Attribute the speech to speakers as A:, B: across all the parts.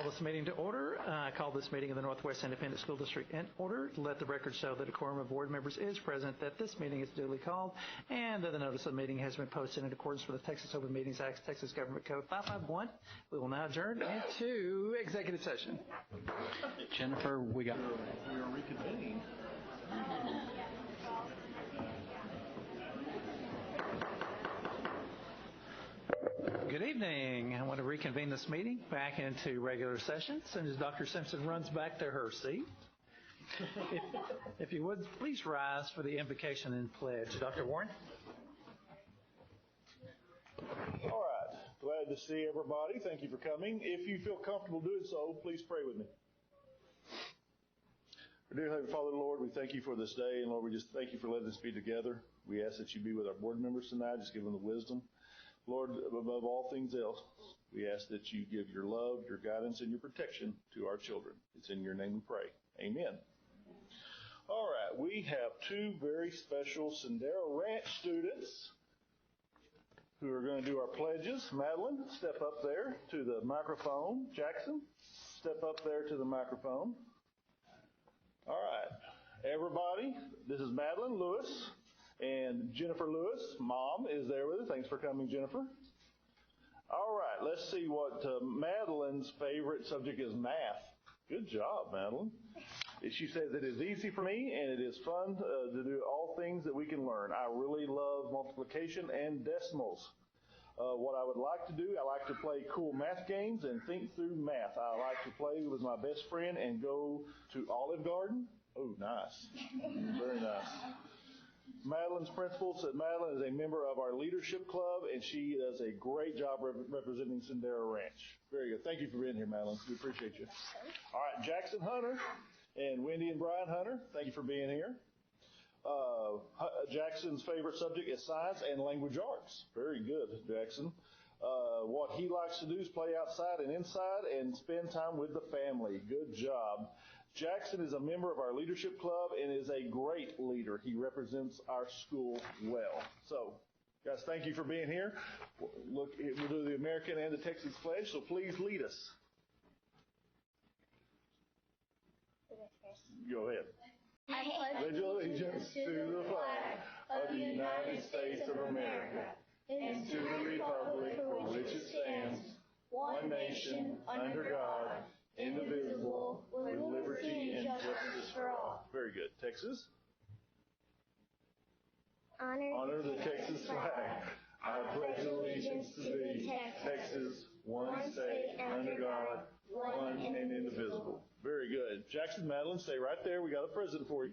A: Call this meeting to order. I call this meeting of the Northwest Independent School District in order. Let the record show that a quorum of board members is present, that this meeting is duly called, and that the notice of the meeting has been posted in accordance with the Texas Open Meetings Act, Texas Government Code 551. We will now adjourn into executive session.
B: Jennifer, we are reconvening.
A: Good evening. I want to reconvene this meeting back into regular session as soon as Dr. Simpson runs back to her seat. If you would, please rise for the invocation and pledge. Dr. Warren.
C: All right. Glad to see everybody. Thank you for coming. If you feel comfortable doing so, please pray with me. Dear Heavenly Father, Lord, we thank you for this day. And Lord, we just thank you for letting us be together. We ask that you be with our board members tonight. Just give them the wisdom. Lord, above all things else, we ask that you give your love, your guidance, and your protection to our children. It's in your name we pray. Amen. All right, we have two very special Sendero Ranch students who are going to do our pledges. Madeline, step up there to the microphone. Jackson, step up there to the microphone. All right, everybody, this is Madeline Lewis. And Jennifer Lewis, Mom, is there with us. Thanks for coming, Jennifer. All right, let's see what Madeline's favorite subject is, math. Good job, Madeline. She says, it is easy for me, and it is fun to do all things that we can learn. I really love multiplication and decimals. What I would like to do, I like to play cool math games and think through math. I like to play with my best friend and go to Olive Garden. Oh, nice. Very nice. Madeline's principal said Madeline is a member of our leadership club, and she does a great job representing Sendero Ranch. Very good. Thank you for being here, Madeline. We appreciate you. All right, Jackson Hunter and Wendy and Brian Hunter, thank you for being here. Jackson's favorite subject is science and language arts. Very good, Jackson. What he likes to do is play outside and inside and spend time with the family. Good job. Jackson is a member of our leadership club and is a great leader. He represents our school well. So, guys, thank you for being here. Look, we'll do the American and the Texas pledge, so please lead us. Go ahead. I pledge allegiance to the flag of the United States of America and to the republic for which it stands, one nation, under God, indivisible, with liberty and justice for all. Very good. Texas? Honor the Texas flag. I pledge allegiance to thee, Texas, one state, under God, one and indivisible. Very good. Jackson, Madeline, stay right there. We got a present for you.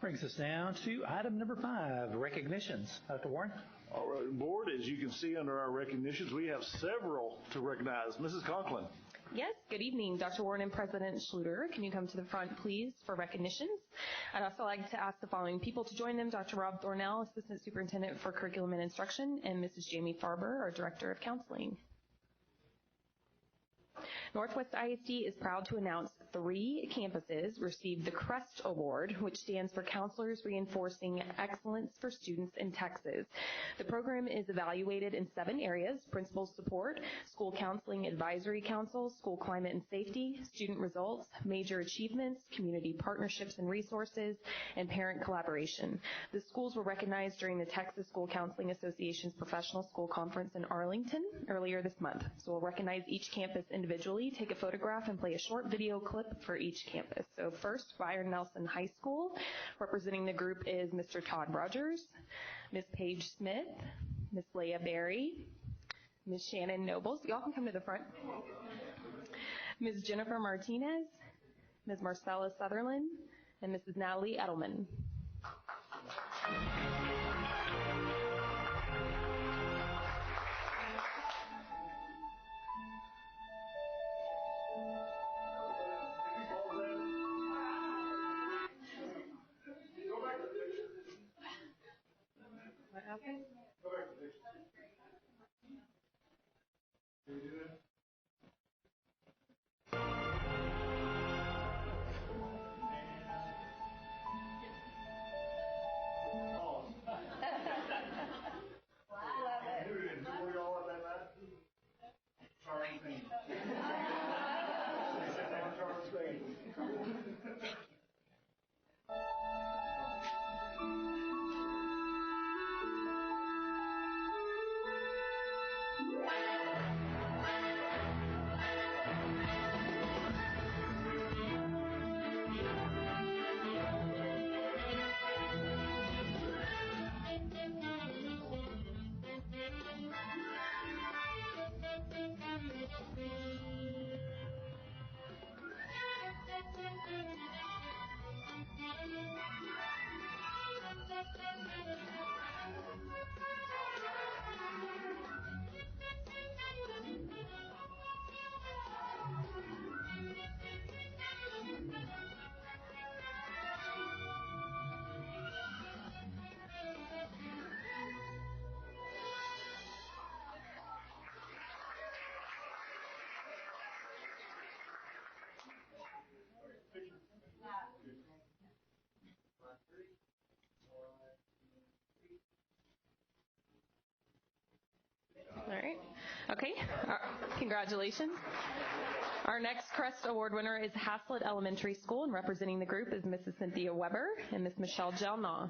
A: Brings us down to item number 5, recognitions. Dr. Warren.
C: All right, board, as you can see under our recognitions, we have several to recognize. Mrs. Conklin.
D: Yes, good evening, Dr. Warren and President Schluter. Can you come to the front, please, for recognitions? I'd also like to ask the following people to join them: Dr. Rob Thornell, Assistant Superintendent for Curriculum and Instruction, and Mrs. Jamie Farber, our Director of Counseling. Northwest ISD is proud to announce 3 campuses received the CREST Award, which stands for Counselors Reinforcing Excellence for Students in Texas. The program is evaluated in 7 areas: principal support, school counseling advisory council, school climate and safety, student results, major achievements, community partnerships and resources, and parent collaboration. The schools were recognized during the Texas School Counseling Association's Professional School Conference in Arlington earlier this month. So we'll recognize each campus individually, take a photograph, and play a short video clip for each campus. So first, Byron Nelson High School. Representing the group is Mr. Todd Rogers, Ms. Paige Smith, Ms. Leah Berry, Ms. Shannon Nobles. Y'all can come to the front. Ms. Jennifer Martinez, Ms. Marcella Sutherland, and Mrs. Natalie Edelman. All right. Okay. Congratulations. Our next Crest Award winner is Haslett Elementary School, and representing the group is Mrs. Cynthia Weber and Miss Michelle Gelnaw.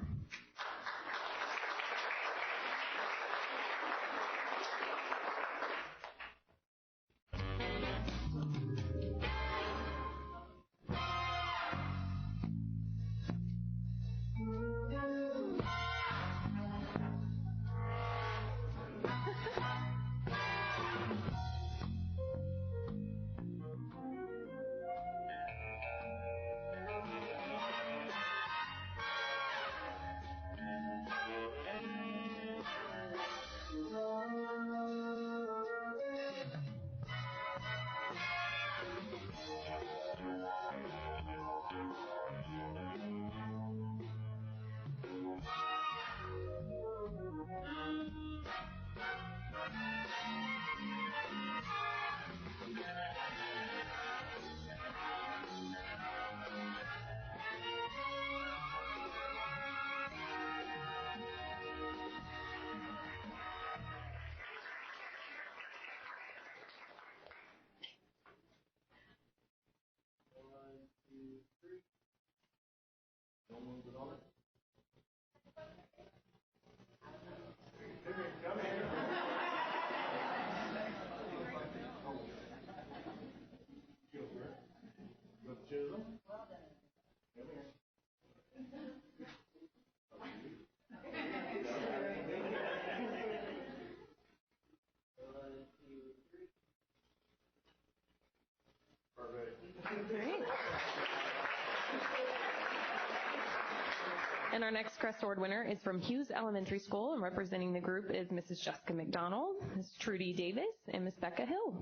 D: And our next Crest Award winner is from Hughes Elementary School, and representing the group is Mrs. Jessica McDonald, Ms. Trudy Davis, and Ms. Becca Hill.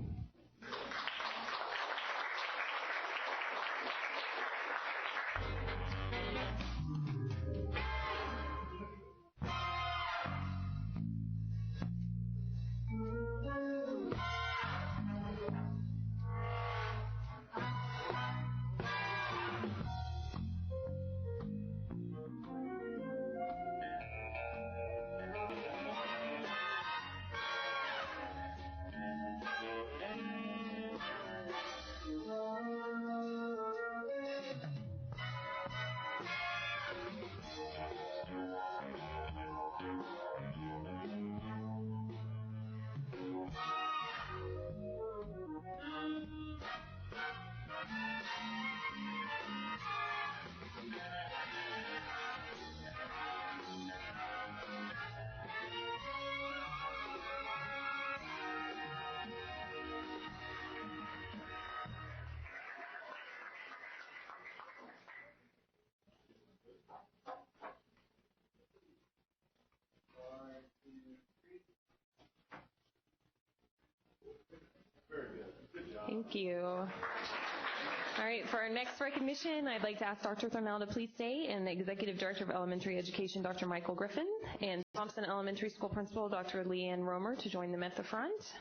D: Thank you. All right, for our next recognition, I'd like to ask Dr. Thornell to please stay, and the Executive Director of Elementary Education, Dr. Michael Griffin, and Thompson Elementary School Principal, Dr. Leanne Romer, to join them at the front.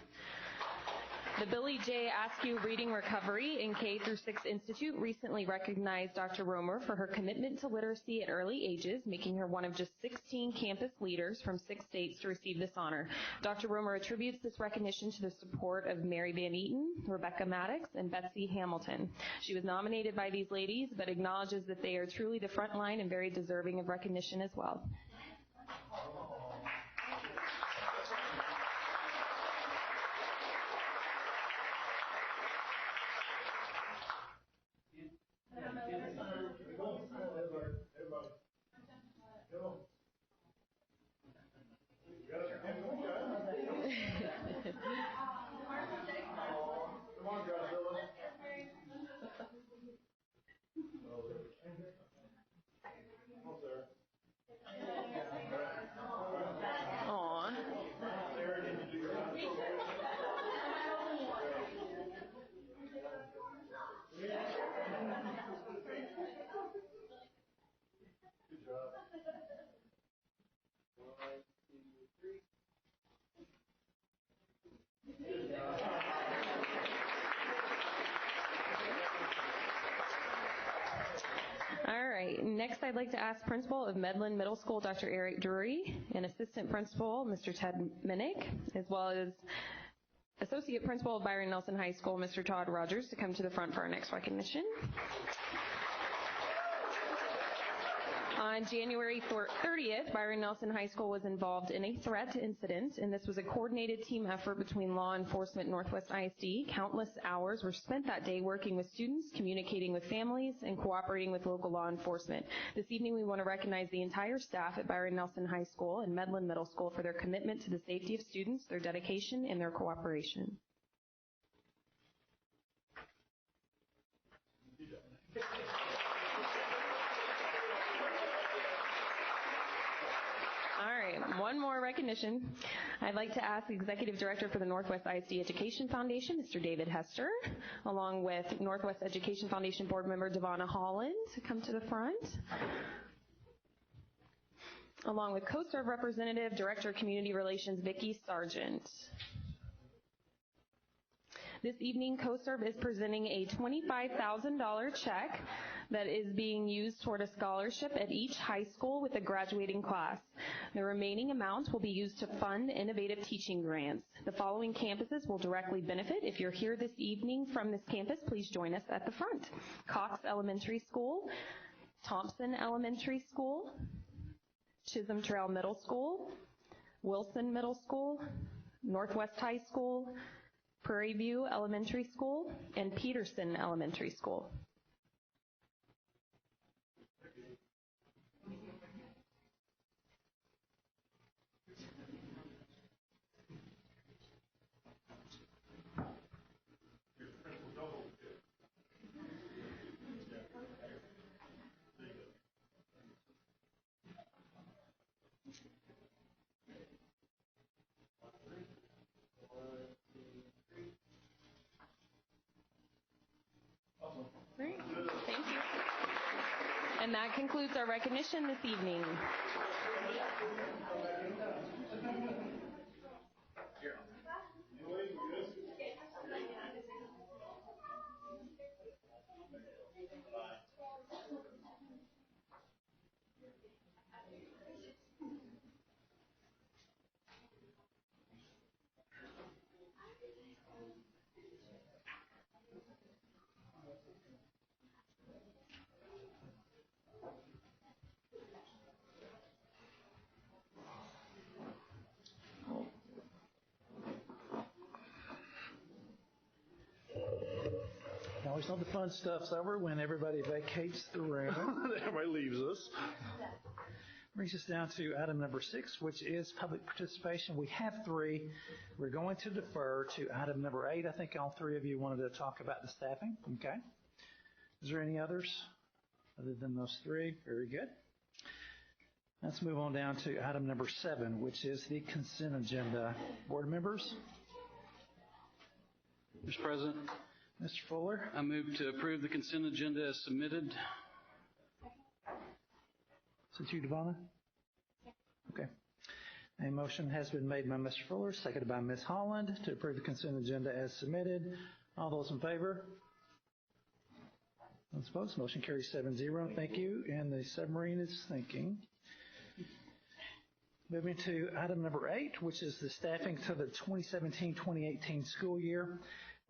D: The Billy J. Askew Reading Recovery in K through 6 Institute recently recognized Dr. Romer for her commitment to literacy at early ages, making her one of just 16 campus leaders from 6 states to receive this honor. Dr. Romer attributes this recognition to the support of Mary Van Eaton, Rebecca Maddox, and Betsy Hamilton. She was nominated by these ladies, but acknowledges that they are truly the front line and very deserving of recognition as well. Next, I'd like to ask Principal of Medlin Middle School, Dr. Eric Drury, and Assistant Principal, Mr. Ted Minnick, as well as Associate Principal of Byron Nelson High School, Mr. Todd Rogers, to come to the front for our next recognition. On January 30th, Byron Nelson High School was involved in a threat incident, and this was a coordinated team effort between law enforcement and Northwest ISD. Countless hours were spent that day working with students, communicating with families, and cooperating with local law enforcement. This evening, we want to recognize the entire staff at Byron Nelson High School and Medlin Middle School for their commitment to the safety of students, their dedication, and their cooperation. One more recognition. I'd like to ask the Executive Director for the Northwest ISD Education Foundation, Mr. David Hester, along with Northwest Education Foundation Board Member Devonna Holland, to come to the front, along with CoServe Representative, Director of Community Relations, Vicki Sargent. This evening, CoServe is presenting a $25,000 check that is being used toward a scholarship at each high school with a graduating class. The remaining amount will be used to fund innovative teaching grants. The following campuses will directly benefit. If you're here this evening from this campus, please join us at the front. Cox Elementary School, Thompson Elementary School, Chisholm Trail Middle School, Wilson Middle School, Northwest High School, Prairie View Elementary School, and Peterson Elementary School. Great. Thank you. And that concludes our recognition this evening.
A: Always know the fun stuff's over when everybody vacates the room.
C: Everybody leaves us.
A: Brings us down to item number 6, which is public participation. We have 3. We're going to defer to item number 8. I think all 3 of you wanted to talk about the staffing. Okay. Is there any others other than those 3? Very good. Let's move on down to item number 7, which is the consent agenda. Board members?
B: Mr. President,
A: Mr. Fuller?
B: I move to approve the consent agenda as submitted.
A: Is it you, Devonna? Okay. A motion has been made by Mr. Fuller, seconded by Ms. Holland, to approve the consent agenda as submitted. All those in favor? Those opposed, motion carries 7-0. Thank you. And the submarine is thinking. Moving to item number 8, which is the staffing to the 2017-2018 school year.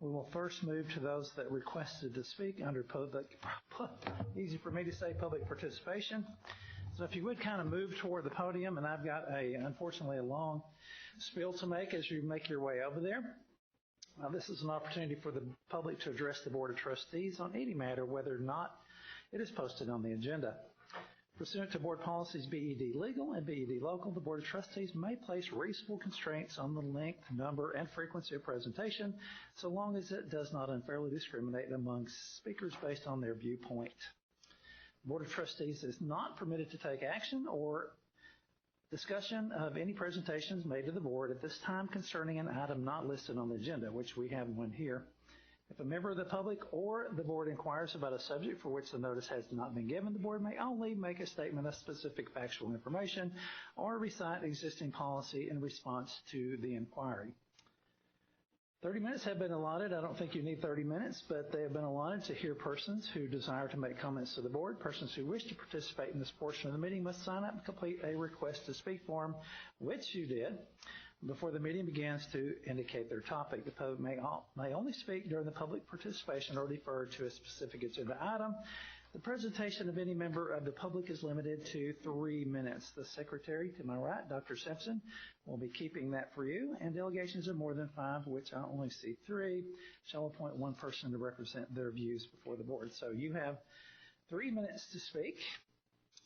A: We will first move to those that requested to speak under public, easy for me to say, public participation. So if you would kind of move toward the podium, and I've got unfortunately a long spiel to make as you make your way over there. This is an opportunity for the public to address the Board of Trustees on any matter, whether or not it is posted on the agenda. Pursuant to board policies BED legal and BED local, the Board of Trustees may place reasonable constraints on the length, number, and frequency of presentation, so long as it does not unfairly discriminate among speakers based on their viewpoint. The Board of Trustees is not permitted to take action or discussion of any presentations made to the board at this time concerning an item not listed on the agenda, which we have one here. If a member of the public or the board inquires about a subject for which the notice has not been given, the board may only make a statement of specific factual information or recite existing policy in response to the inquiry. 30 minutes have been allotted. I don't think you need 30 minutes, but they have been allotted to hear persons who desire to make comments to the board. Persons who wish to participate in this portion of the meeting must sign up and complete a request to speak form, which you did, before the meeting begins to indicate their topic. The public may only speak during the public participation or refer to a specific agenda item. The presentation of any member of the public is limited to 3 minutes. The secretary, to my right, Dr. Simpson, will be keeping that for you, and delegations of more than 5, which I only see 3, shall appoint 1 person to represent their views before the board. So you have 3 minutes to speak.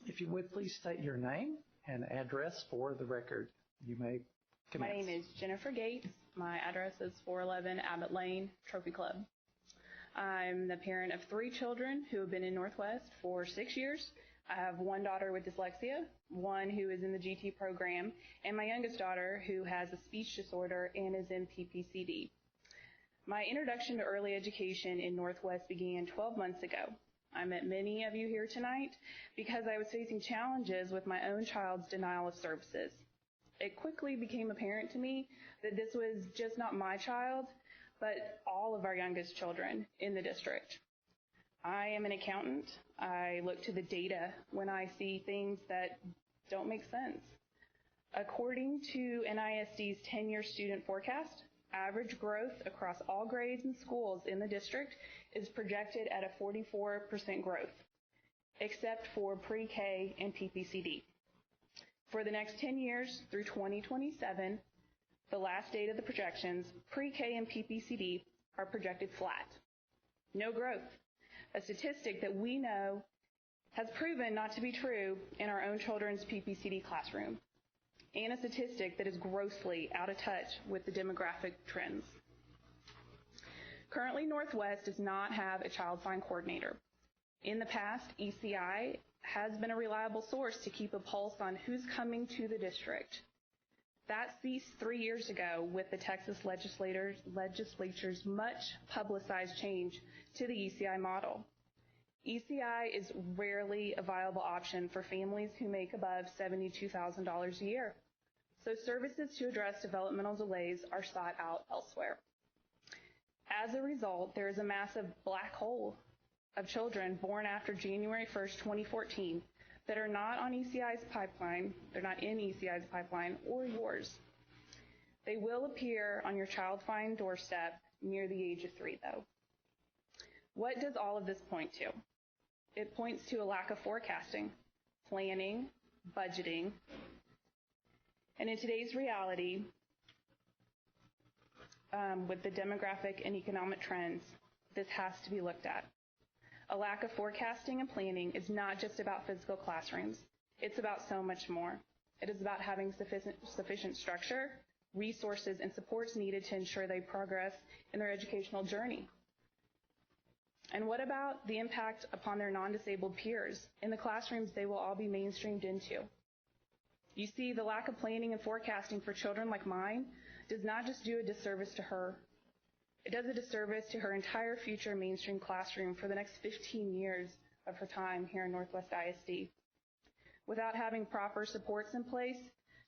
A: If you would, please state your name and address for the record. You may commence.
E: My name is Jennifer Gates. My address is 411 Abbott Lane, Trophy Club. I'm the parent of 3 children who have been in Northwest for 6 years. I have 1 daughter with dyslexia, 1 who is in the GT program, and my youngest daughter who has a speech disorder and is in PPCD. My introduction to early education in Northwest began 12 months ago. I met many of you here tonight because I was facing challenges with my own child's denial of services. It quickly became apparent to me that this was just not my child, but all of our youngest children in the district. I am an accountant. I look to the data when I see things that don't make sense. According to NISD's 10-year student forecast, average growth across all grades and schools in the district is projected at a 44% growth, except for pre-K and PPCD. For the next 10 years through 2027, the last date of the projections, pre-K and PPCD are projected flat. No growth. A statistic that we know has proven not to be true in our own children's PPCD classroom, and a statistic that is grossly out of touch with the demographic trends. Currently, Northwest does not have a child find coordinator. In the past, ECI has been a reliable source to keep a pulse on who's coming to the district. That ceased 3 years ago with the Texas legislature's much publicized change to the ECI model. ECI is rarely a viable option for families who make above $72,000 a year, so services to address developmental delays are sought out elsewhere. As a result, there is a massive black hole of children born after January 1st, 2014, that are not on ECI's pipeline, they're not in ECI's pipeline or yours. They will appear on your child find doorstep near the age of 3, though. What does all of this point to? It points to a lack of forecasting, planning, budgeting, and in today's reality, with the demographic and economic trends, this has to be looked at. A lack of forecasting and planning is not just about physical classrooms. It's about so much more. It is about having sufficient structure, resources, and supports needed to ensure they progress in their educational journey. And what about the impact upon their non-disabled peers in the classrooms they will all be mainstreamed into? You see, the lack of planning and forecasting for children like mine does not just do a disservice to her. It does a disservice to her entire future mainstream classroom for the next 15 years of her time here in Northwest ISD. Without having proper supports in place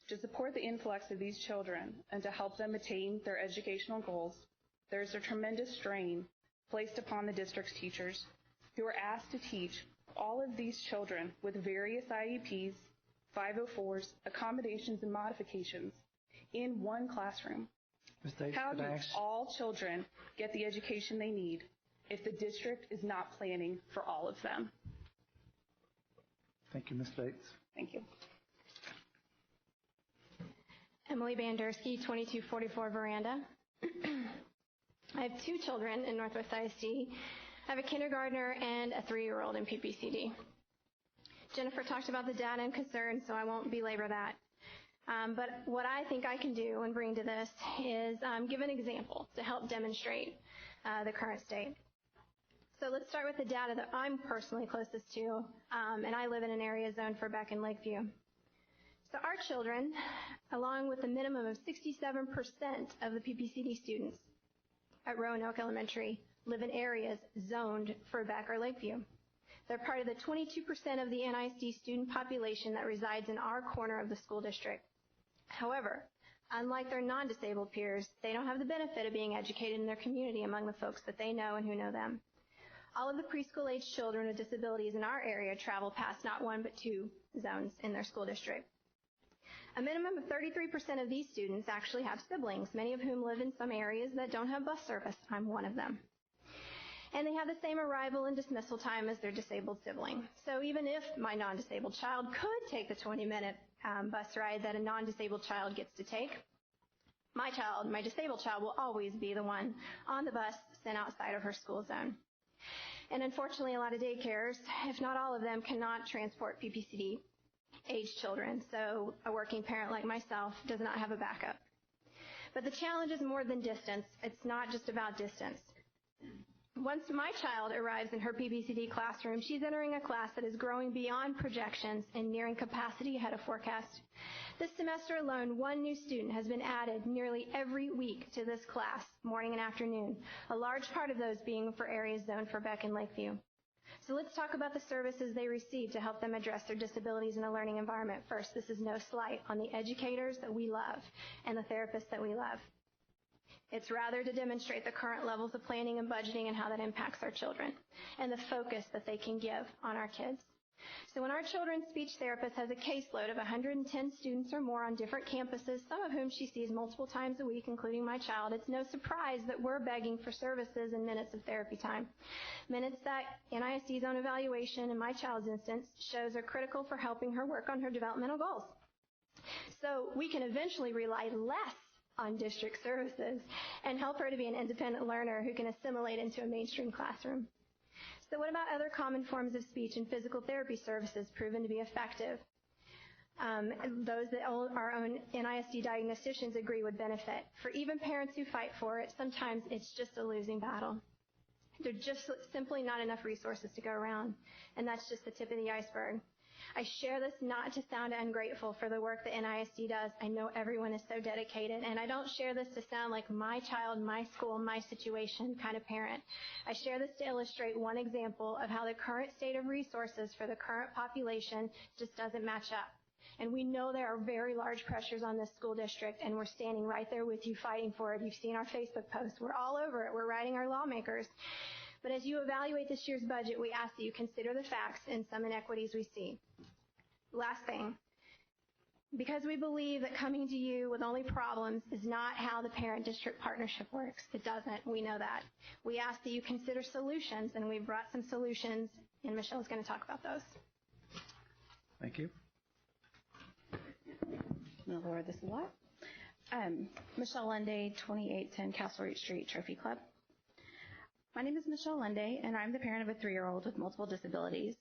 E: to support the influx of these children and to help them attain their educational goals, there's a tremendous strain placed upon the district's teachers who are asked to teach all of these children with various IEPs, 504s, accommodations, and modifications in one classroom. How do all children get the education they need if the district is not planning for all of them?
A: Thank you, Ms. Bates.
E: Thank you.
F: Emily Bandersky, 2244 Veranda. I have 2 children in Northwest ISD. I have a kindergartner and a 3-year-old in PPCD. Jennifer talked about the data and concerns, so I won't belabor that. But what I think I can do and bring to this is give an example to help demonstrate the current state. So let's start with the data that I'm personally closest to, and I live in an area zoned for Beck and Lakeview. So our children, along with a minimum of 67% of the PPCD students at Roanoke Elementary, live in areas zoned for Beck or Lakeview. They're part of the 22% of the NISD student population that resides in our corner of the school district. However, unlike their non-disabled peers, they don't have the benefit of being educated in their community among the folks that they know and who know them. All of the preschool-age children with disabilities in our area travel past not 1 but 2 zones in their school district. A minimum of 33% of these students actually have siblings, many of whom live in some areas that don't have bus service. I'm one of them. And they have the same arrival and dismissal time as their disabled sibling. So even if my non-disabled child could take the 20-minute bus ride that a non-disabled child gets to take, my disabled child, will always be the one on the bus sent outside of her school zone. And unfortunately, a lot of daycares, if not all of them, cannot transport PPCD age children, so a working parent like myself does not have a backup. But the challenge is more than distance. It's not just about distance. Once my child arrives in her PPCD classroom, she's entering a class that is growing beyond projections and nearing capacity ahead of forecast. This semester alone, 1 new student has been added nearly every week to this class, morning and afternoon, a large part of those being for areas zoned for Beck and Lakeview. So let's talk about the services they receive to help them address their disabilities in a learning environment. First, this is no slight on the educators that we love and the therapists that we love. It's rather to demonstrate the current levels of planning and budgeting and how that impacts our children and the focus that they can give on our kids. So when our children's speech therapist has a caseload of 110 students or more on different campuses, some of whom she sees multiple times a week, including my child, it's no surprise that we're begging for services and minutes of therapy time. Minutes that NISD's own evaluation, in my child's instance, shows are critical for helping her work on her developmental goals. So we can eventually rely less on district services and help her to be an independent learner who can assimilate into a mainstream classroom. So what about other common forms of speech and physical therapy services proven to be effective? Those that our own NISD diagnosticians agree would benefit. For even parents who fight for it, sometimes it's just a losing battle. There are just simply not enough resources to go around, and that's just the tip of the iceberg. I share this not to sound ungrateful for the work that NISD does. I know everyone is so dedicated, and I don't share this to sound like my child, my school, my situation kind of parent. I share this to illustrate one example of how the current state of resources for the current population just doesn't match up. And we know there are very large pressures on this school district, and we're standing right there with you fighting for it. You've seen our Facebook posts. We're all over it. We're writing our lawmakers. But as you evaluate this year's budget, we ask that you consider the facts and some inequities we see. Last thing, because we believe that coming to you with only problems is not how the parent-district partnership works. It doesn't. We know that. We ask that you consider solutions, and we've brought some solutions, and Michelle's going to talk about those.
A: Thank you.
G: I'm going to lower this a lot. Michelle Lunday, 2810 Castlereagh Street, Trophy Club. My name is Michelle Lunday, and I'm the parent of a 3-year-old with multiple disabilities.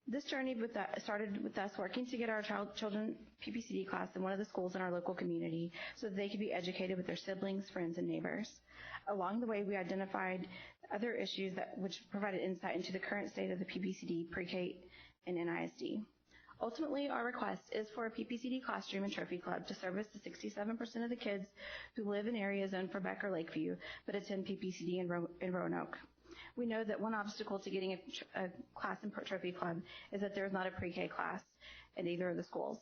G: This journey started with us working to get our children PPCD class in one of the schools in our local community so that they could be educated with their siblings, friends, and neighbors. Along the way, we identified other issues which provided insight into the current state of the PPCD, pre-K, and NISD. Ultimately, our request is for a PPCD classroom and trophy club to service the 67% of the kids who live in areas zoned for Beck or Lakeview but attend PPCD in Roanoke. We know that one obstacle to getting a class in trophy club is that there is not a pre-K class in either of the schools.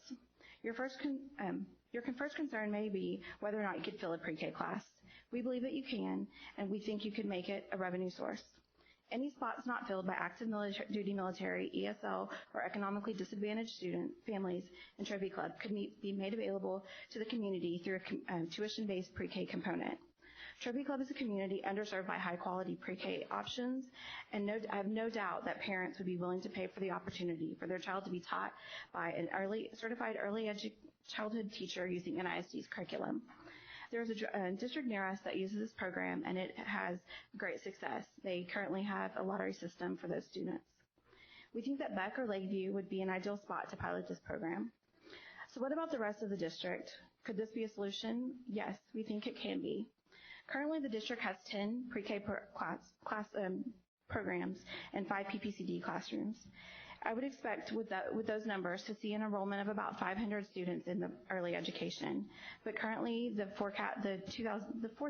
G: Your first concern may be whether or not you could fill a pre-K class. We believe that you can, and we think you could make it a revenue source. Any spots not filled by active duty military, ESL, or economically disadvantaged student families in Trophy Club could be made available to the community through a tuition-based pre-K component. Trophy Club is a community underserved by high-quality pre-K options, and I have no doubt that parents would be willing to pay for the opportunity for their child to be taught by an certified early childhood teacher using NISD's curriculum. There's a district near us that uses this program, and it has great success. They currently have a lottery system for those students. We think that Beck or Lakeview would be an ideal spot to pilot this program. So what about the rest of the district? Could this be a solution? Yes, we think it can be. Currently, the district has 10 pre-K programs and 5 PPCD classrooms. I would expect with those numbers to see an enrollment of about 500 students in the early education. But currently, the fourth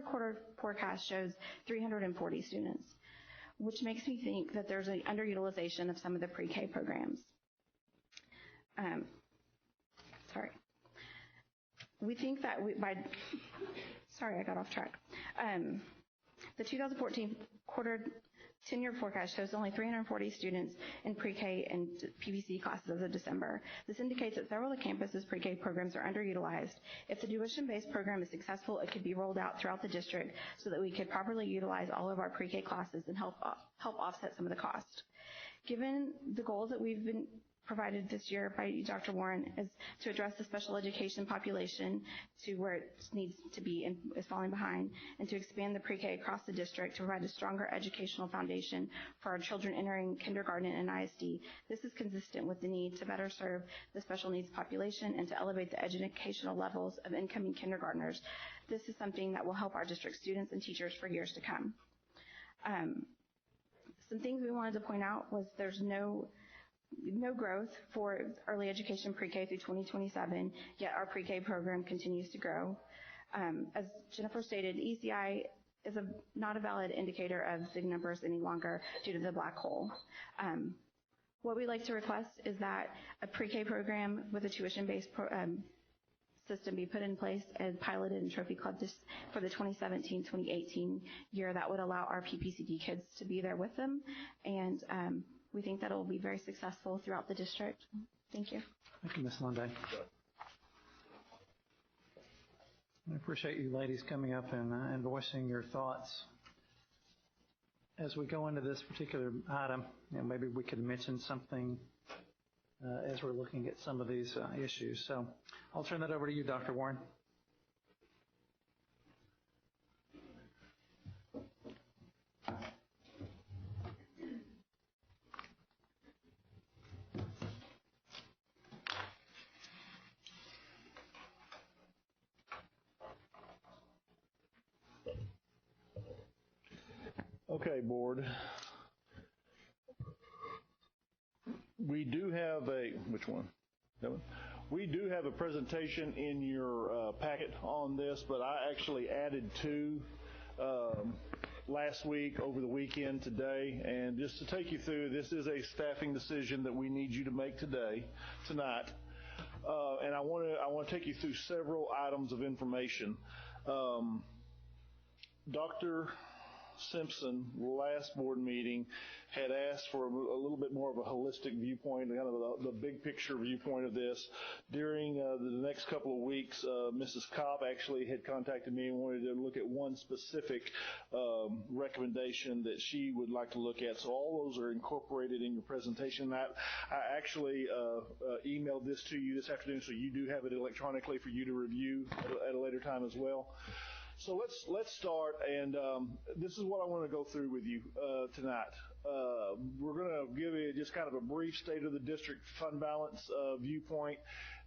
G: quarter forecast shows 340 students, which makes me think that there's an underutilization of some of the pre-K programs. We think that sorry, I got off track. The 2014 quarter 10-year forecast shows only 340 students in pre-K and PVC classes as of December. This indicates that several of the campus's pre-K programs are underutilized. If the tuition-based program is successful, it could be rolled out throughout the district so that we could properly utilize all of our pre-K classes and help offset some of the cost. Given the goals that we've been provided this year by Dr. Warren is to address the special education population to where it needs to be and is falling behind, and to expand the pre-K across the district to provide a stronger educational foundation for our children entering kindergarten and ISD. This is consistent with the need to better serve the special needs population and to elevate the educational levels of incoming kindergartners. This is something that will help our district students and teachers for years to come. Some things we wanted to point out was there's no growth for early education pre-K through 2027, yet our pre-K program continues to grow. As Jennifer stated, ECI is not a valid indicator of the numbers any longer due to the black hole. What we'd like to request is that a pre-K program with a tuition-based system be put in place and piloted in Trophy Club for the 2017-2018 year that would allow our PPCD kids to be there with them, and we think that it will be very successful throughout the district. Thank you.
A: Thank you, Ms. Lunday. I appreciate you ladies coming up and voicing your thoughts. As we go into this particular item, maybe we could mention something as we're looking at some of these issues. So I'll turn that over to you, Dr. Warren.
C: Okay, board. We do have which one? That one? We do have a presentation in your packet on this, but I actually added 2 last week, over the weekend, today. And just to take you through, this is a staffing decision that we need you to make tonight. And I want to take you through several items of information. Dr. Simpson, last board meeting, had asked for a little bit more of a holistic viewpoint, kind of the big picture viewpoint of this. During the next couple of weeks, Mrs. Kopp actually had contacted me and wanted to look at one specific recommendation that she would like to look at. So all those are incorporated in your presentation. I actually emailed this to you this afternoon, so you do have it electronically for you to review at a later time as well. So let's start, and this is what I want to go through with you tonight. We're going to give you just kind of a brief state of the district fund balance viewpoint,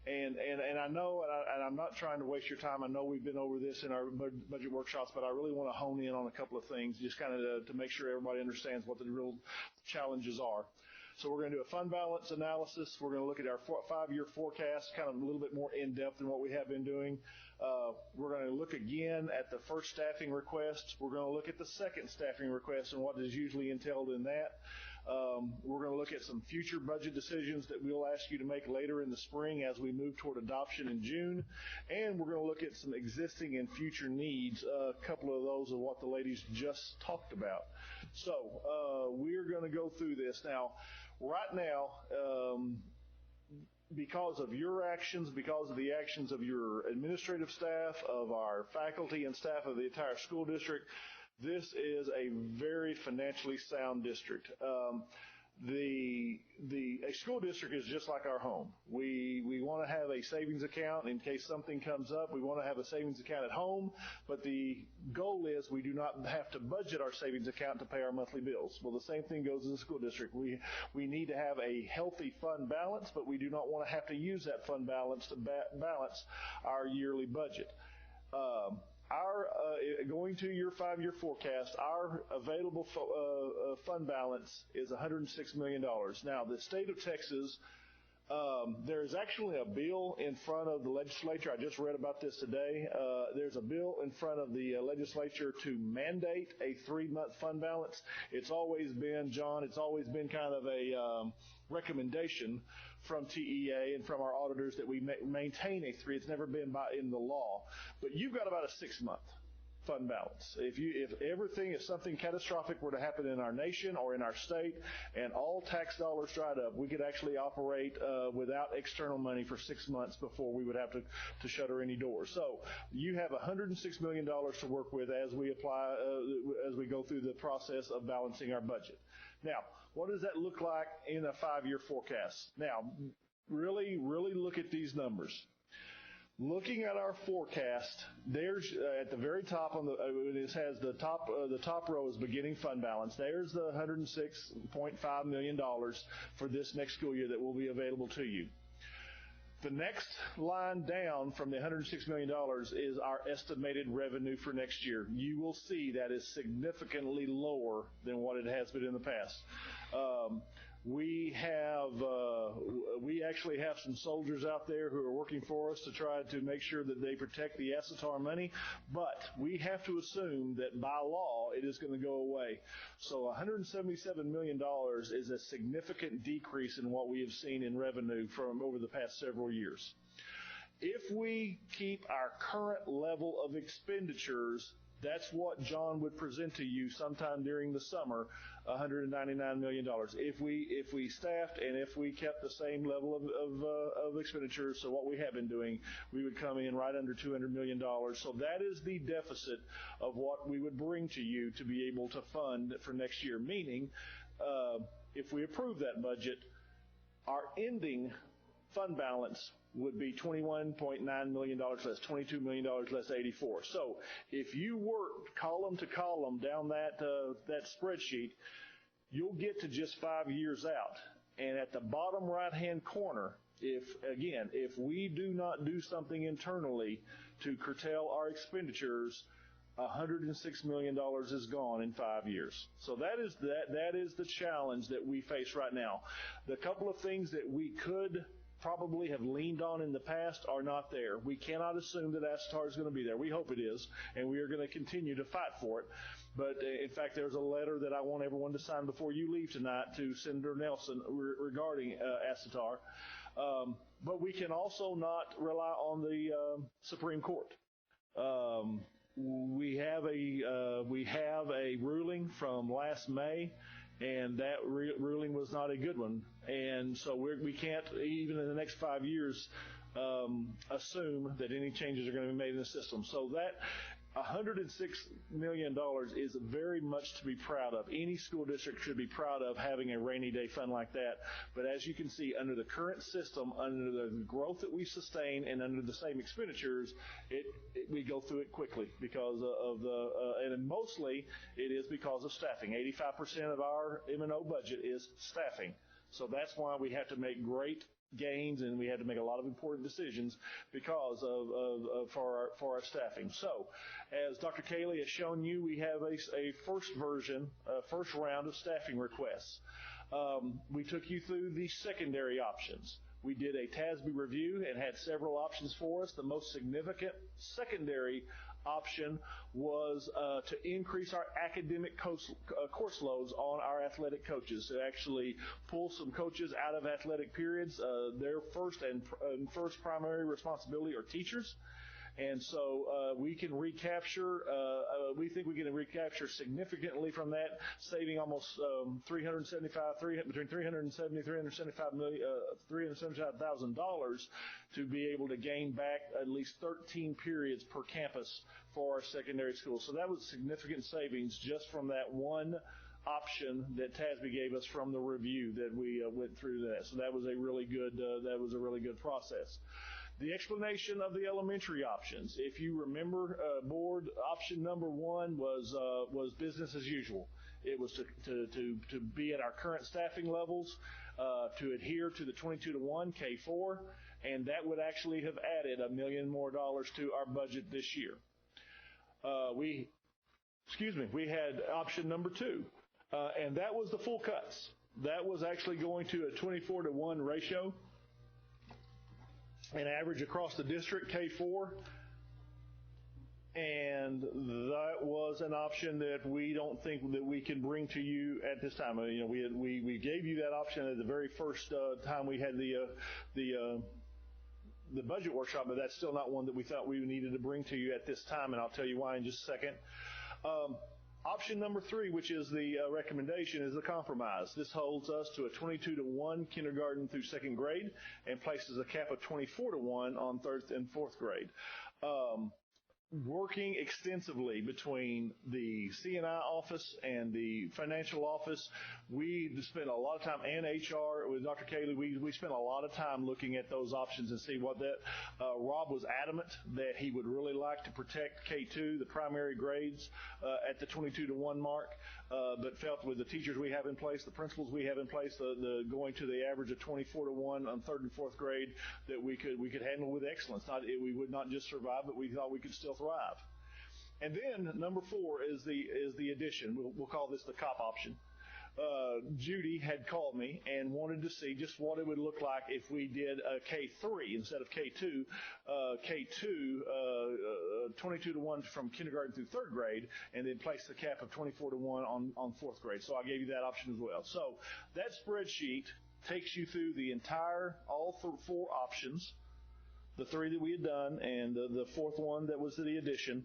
C: and I know, and I'm not trying to waste your time. I know we've been over this in our budget workshops, but I really want to hone in on a couple of things, just kind of to make sure everybody understands what the real challenges are. So we're going to do a fund balance analysis. We're going to look at our 5-year forecast, kind of a little bit more in-depth than what we have been doing. We're going to look again at the first staffing request. We're going to look at the second staffing request and what is usually entailed in that. We're going to look at some future budget decisions that we'll ask you to make later in the spring as we move toward adoption in June. And we're going to look at some existing and future needs, a couple of those of what the ladies just talked about. So we're going to go through this. Now, right now, because of your actions, because of the actions of your administrative staff, of our faculty and staff of the entire school district, this is a very financially sound district. A school district is just like our home. We want to have a savings account in case something comes up. We want to have a savings account at home, but the goal is we do not have to budget our savings account to pay our monthly bills. Well, the same thing goes in the school district. We need to have a healthy fund balance, but we do not want to have to use that fund balance to balance our yearly budget. Going to your 5-year forecast, our available fund balance is $106 million. Now, the state of Texas, there is actually a bill in front of the legislature. I just read about this today. There's a bill in front of the legislature to mandate a 3-month fund balance. It's always been, John, kind of a recommendation from TEA and from our auditors that we maintain a 3. It's never been in the law. But you've got about a 6-month fund balance. If something catastrophic were to happen in our nation or in our state and all tax dollars dried up, we could actually operate without external money for 6 months before we would have to shutter any doors. So you have $106 million to work with as we go through the process of balancing our budget. Now, what does that look like in a 5-year forecast? Now, really, really look at these numbers. Looking at our forecast, there's at the very top it has the top row is beginning fund balance. There's the $106.5 million for this next school year that will be available to you. The next line down from the $106 million is our estimated revenue for next year. You will see that is significantly lower than what it has been in the past. We actually have some soldiers out there who are working for us to try to make sure that they protect the ASSETAR money, but we have to assume that by law it is going to go away. So $177 million is a significant decrease in what we have seen in revenue from over the past several years. If we keep our current level of expenditures, that's what John would present to you sometime during the summer, $199 million. If we staffed and if we kept the same level of expenditures, so what we have been doing, we would come in right under $200 million. So that is the deficit of what we would bring to you to be able to fund for next year. Meaning, if we approve that budget, our ending fund balance would be $21.9 million less, $22 million less 84. So if you work column to column down that spreadsheet, you'll get to just 5 years out. And at the bottom right-hand corner, if we do not do something internally to curtail our expenditures, $106 million is gone in 5 years. So that is the challenge that we face right now. The couple of things that we could probably have leaned on in the past are not there. We cannot assume that ASSETAR is going to be there. We hope it is, and we are going to continue to fight for it. But in fact, there's a letter that I want everyone to sign before you leave tonight to Senator Nelson regarding ASSETAR. But we can also not rely on the Supreme Court. We have a ruling from last May, and that ruling was not a good one. And so we can't, even in the next 5 years, assume that any changes are going to be made in the system. So that $106 million is very much to be proud of. Any school district should be proud of having a rainy day fund like that. But as you can see, under the current system, under the growth that we sustain, and under the same expenditures, we go through it quickly because of and mostly it is because of staffing. 85% of our M&O budget is staffing. So that's why we have to make great gains, and we had to make a lot of important decisions because for our staffing. So, as Dr. Cayley has shown you, we have a first round of staffing requests. We took you through the secondary options. We did a TASB review and had several options for us. The most significant secondary option was to increase our academic course loads on our athletic coaches, to actually pull some coaches out of athletic periods. Their first primary responsibility are teachers. And so we can recapture, we think we can recapture significantly from that, saving almost between $370,000 and $375,000 to be able to gain back at least 13 periods per campus for our secondary schools. So that was significant savings just from that one option that TASB gave us from the review that we went through that. So that was a really good process. The explanation of the elementary options. If you remember, board option number one was business as usual. It was to be at our current staffing levels, to adhere to the 22-to-1 K4, and that would actually have added $1 million more to our budget this year. We had option number two, and that was the full cuts. That was actually going to a 24-to-1 ratio. An average across the district, K4, and that was an option that we don't think that we can bring to you at this time. You know, we gave you that option at the very first time we had the budget workshop, but that's still not one that we thought we needed to bring to you at this time, and I'll tell you why in just a second. Option number three, which is the recommendation, is the compromise. This holds us to a 22-to-1 kindergarten through second grade and places a cap of 24-to-1 on third and fourth grade. Working extensively between the C&I office and the financial office, we spent a lot of time, and HR with Dr. Cayley, we spent a lot of time looking at those options and see what that. Rob was adamant that he would really like to protect K2, the primary grades, at the 22-to-1 mark, but felt with the teachers we have in place, the principals we have in place, the going to the average of 24-to-1 on third and fourth grade, that we could handle with excellence. We would not just survive, but we thought we could still thrive. And then number four is the addition. We'll call this the COP option. Judy had called me and wanted to see just what it would look like if we did a K3 instead of K2. 22-to-1 from kindergarten through third grade, and then place the cap of 24-to-1 on fourth grade. So I gave you that option as well. So that spreadsheet takes you through the entire, all four options, the three that we had done, and the fourth one that was the addition.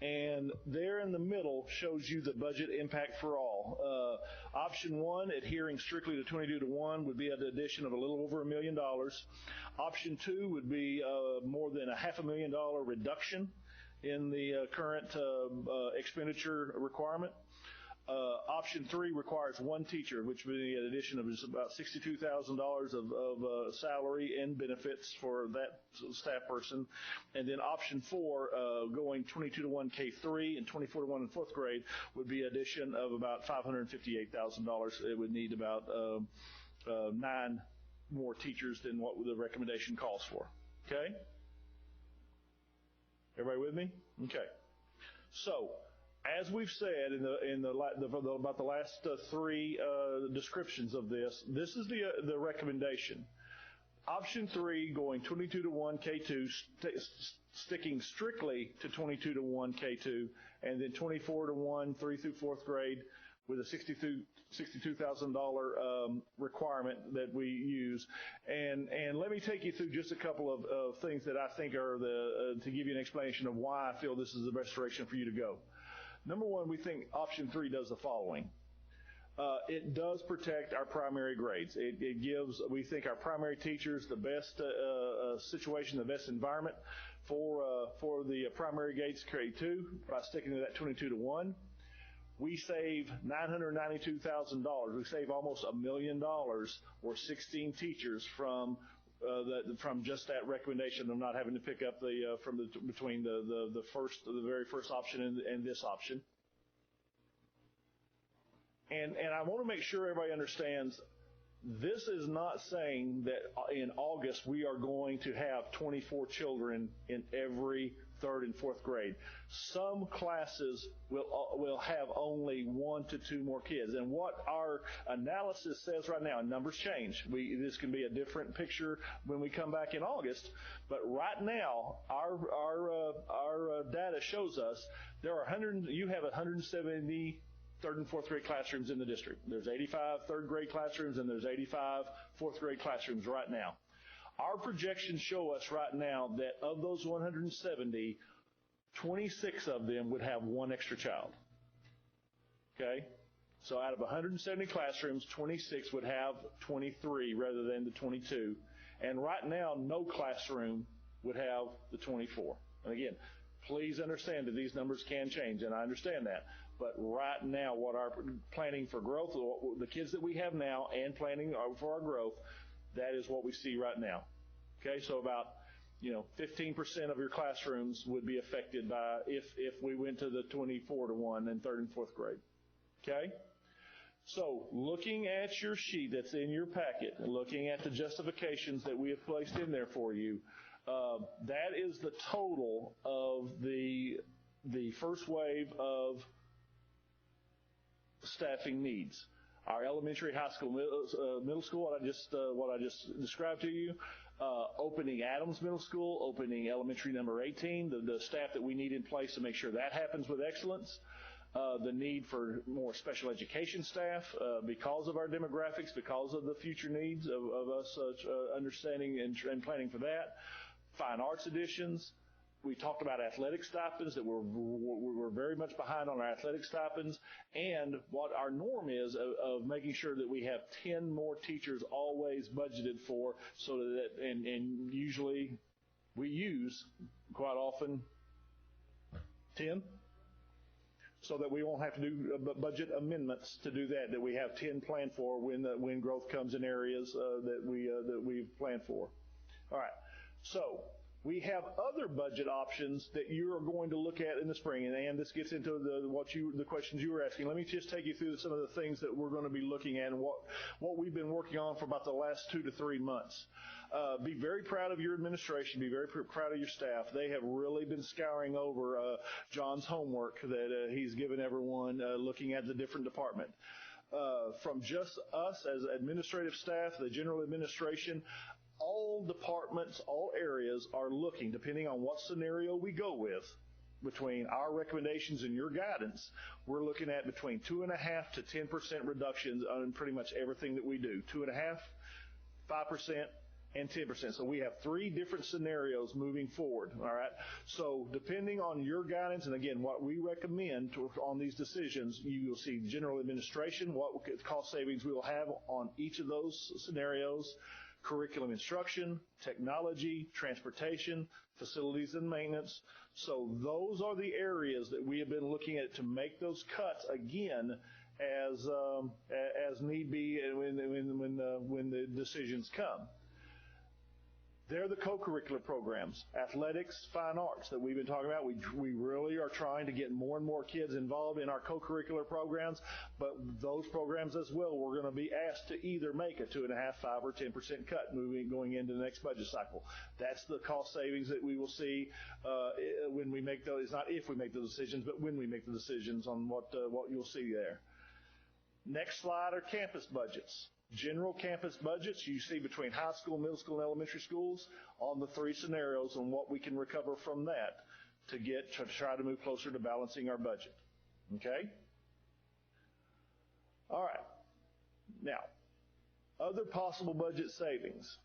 C: And there in the middle shows you the budget impact for all. Option one, adhering strictly to 22-to-1, would be an addition of a little over $1 million. Option two would be more than a $500,000 reduction in the current expenditure requirement. Option three requires one teacher, which would be an addition of just about $62,000 of salary and benefits for that staff person. And then option four, going 22-to-1 K3 and 24-to-1 in fourth grade, would be addition of about $558,000. It would need about 9 more teachers than what the recommendation calls for. Okay? Everybody with me? Okay. So, as we've said about the last three descriptions of this, this is the recommendation. Option three, going 22-to-1 K2, sticking strictly to 22-to-1 K2, and then 24-to-1 3 through fourth grade with a $62,000 requirement that we use. And let me take you through just a couple of things that I think are to give you an explanation of why I feel this is the best direction for you to go. Number one, we think option three does the following. It does protect our primary grades. It gives, we think, our primary teachers the best situation, the best environment for the primary grades K2 by sticking to that 22-to-1. We save $992,000. We save almost $1 million or 16 teachers from just that recommendation of not having to pick up between the very first option and this option. And I want to make sure everybody understands, this is not saying that in August we are going to have 24 children in every 3rd and 4th grade. Some classes will have only 1 to 2 more kids. And what our analysis says right now, and numbers change. This can be a different picture when we come back in August. But right now, our data shows us you have 170 3rd and 4th grade classrooms in the district. There's 85 3rd grade classrooms and there's 85 4th grade classrooms right now. Our projections show us right now that of those 170, 26 of them would have 1 extra child. Okay? So out of 170 classrooms, 26 would have 23 rather than the 22. And right now, no classroom would have the 24. And again, please understand that these numbers can change, and I understand that. But right now, what our planning for growth, the kids that we have now and planning for our growth, that is what we see right now. Okay, so about 15% of your classrooms would be affected by if we went to the 24-to-1 in 3rd and 4th grade. Okay? So looking at your sheet that's in your packet, looking at the justifications that we have placed in there for you, that is the total of the first wave of staffing needs. Our elementary, high school, middle school, what I just described to you, opening Adams Middle School, opening elementary number 18, the staff that we need in place to make sure that happens with excellence. The need for more special education staff because of our demographics, because of the future needs of us understanding and planning for that. Fine arts additions. We talked about athletic stipends, that we're very much behind on our athletic stipends, and what our norm is of making sure that we have 10 more teachers always budgeted for, so that, and usually we use quite often 10, so that we won't have to do budget amendments to do that we have 10 planned for when growth comes in areas that we've planned for. All right, so we have other budget options that you are going to look at in the spring, and this gets into the questions you were asking. Let me just take you through some of the things that we're going to be looking at and what we've been working on for about the last 2 to 3 months. Be very proud of your administration. Be very proud of your staff. They have really been scouring over John's homework that he's given everyone, looking at the different department. From just us as administrative staff, the general administration, all departments, all areas are looking, depending on what scenario we go with, between our recommendations and your guidance, we're looking at between 2.5% to 10% reductions on pretty much everything that we do. 2.5%, 5%, and 10%. So we have 3 different scenarios moving forward. All right. So depending on your guidance, and again, what we recommend on these decisions, you will see general administration, what cost savings we will have on each of those scenarios. Curriculum instruction, technology, transportation, facilities and maintenance. So those are the areas that we have been looking at to make those cuts again as need be when the decisions come. They're the co-curricular programs, athletics, fine arts that we've been talking about. We really are trying to get more and more kids involved in our co-curricular programs, but those programs as well, we're going to be asked to either make a 2.5%, 5%, or 10% cut going into the next budget cycle. That's the cost savings that we will see when we make those, not if we make the decisions, but when we make the decisions on what you'll see there. Next slide are campus budgets. General campus budgets you see between high school, middle school, and elementary schools on the 3 scenarios and what we can recover from that to try to move closer to balancing our budget. Okay? All right. Now, other possible budget savings.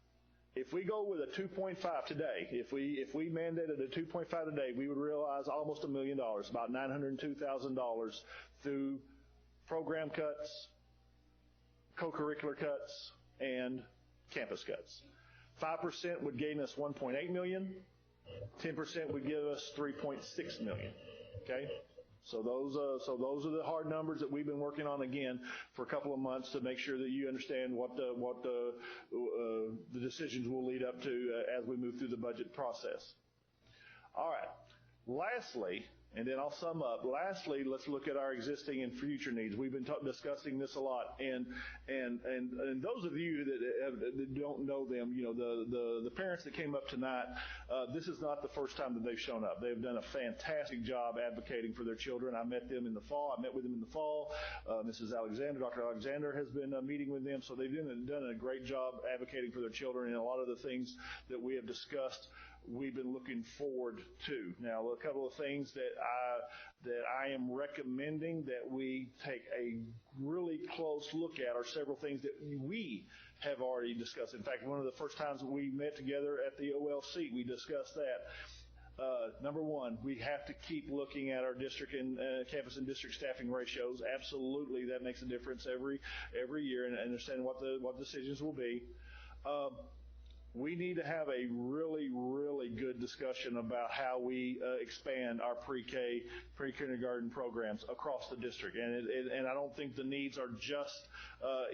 C: If we go with a 2.5 today, if we mandated a 2.5 today, we would realize almost $1 million, about $902,000 through program cuts, co-curricular cuts, and campus cuts. 5% would gain us $1.8 million. 10% would give us $3.6 million. Okay? So those are the hard numbers that we've been working on again for a couple of months to make sure that you understand what the decisions will lead up to as we move through the budget process. All right. Lastly, And then I'll sum up. Lastly, let's look at our existing and future needs. We've been discussing this a lot, and those of you that don't know them, the parents that came up tonight, this is not the first time that they've shown up. They've done a fantastic job advocating for their children. I met them in the fall. I met with them in the fall. Mrs. Alexander, Dr. Alexander, has been meeting with them, so they've done a great job advocating for their children, and a lot of the things that we have discussed we've been looking forward to. Now, a couple of things that I am recommending that we take a really close look at are several things that we have already discussed. In fact, one of the first times that we met together at the OLC, we discussed that. Number one, we have to keep looking at our district and campus and district staffing ratios. Absolutely, that makes a difference every year, and understand what decisions will be. We need to have a really, really good discussion about how we expand our pre-K, pre-kindergarten programs across the district. And I don't think the needs are just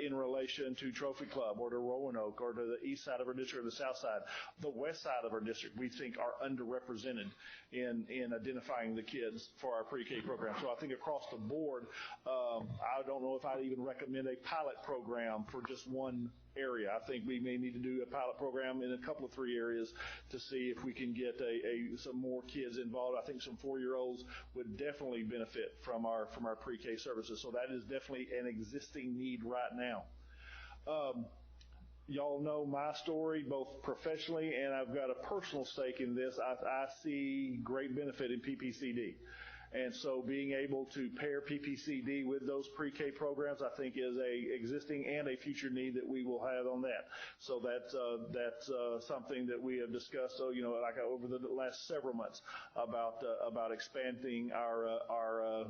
C: in relation to Trophy Club or to Roanoke or to the east side of our district or the south side. The west side of our district, we think, are underrepresented in identifying the kids for our pre-K program. So I think across the board, I don't know if I'd even recommend a pilot program for just one area. I think we may need to do a pilot program in a couple of 3 areas to see if we can get some more kids involved. I think some 4-year-olds would definitely benefit from our pre-K services. So that is definitely an existing need right now. Y'all know my story, both professionally and I've got a personal stake in this. I see great benefit in PPCD. And so being able to pair PPCD with those pre-K programs, I think, is a existing and a future need that we will have on that. So that's something that we have discussed. So like over the last several months about expanding our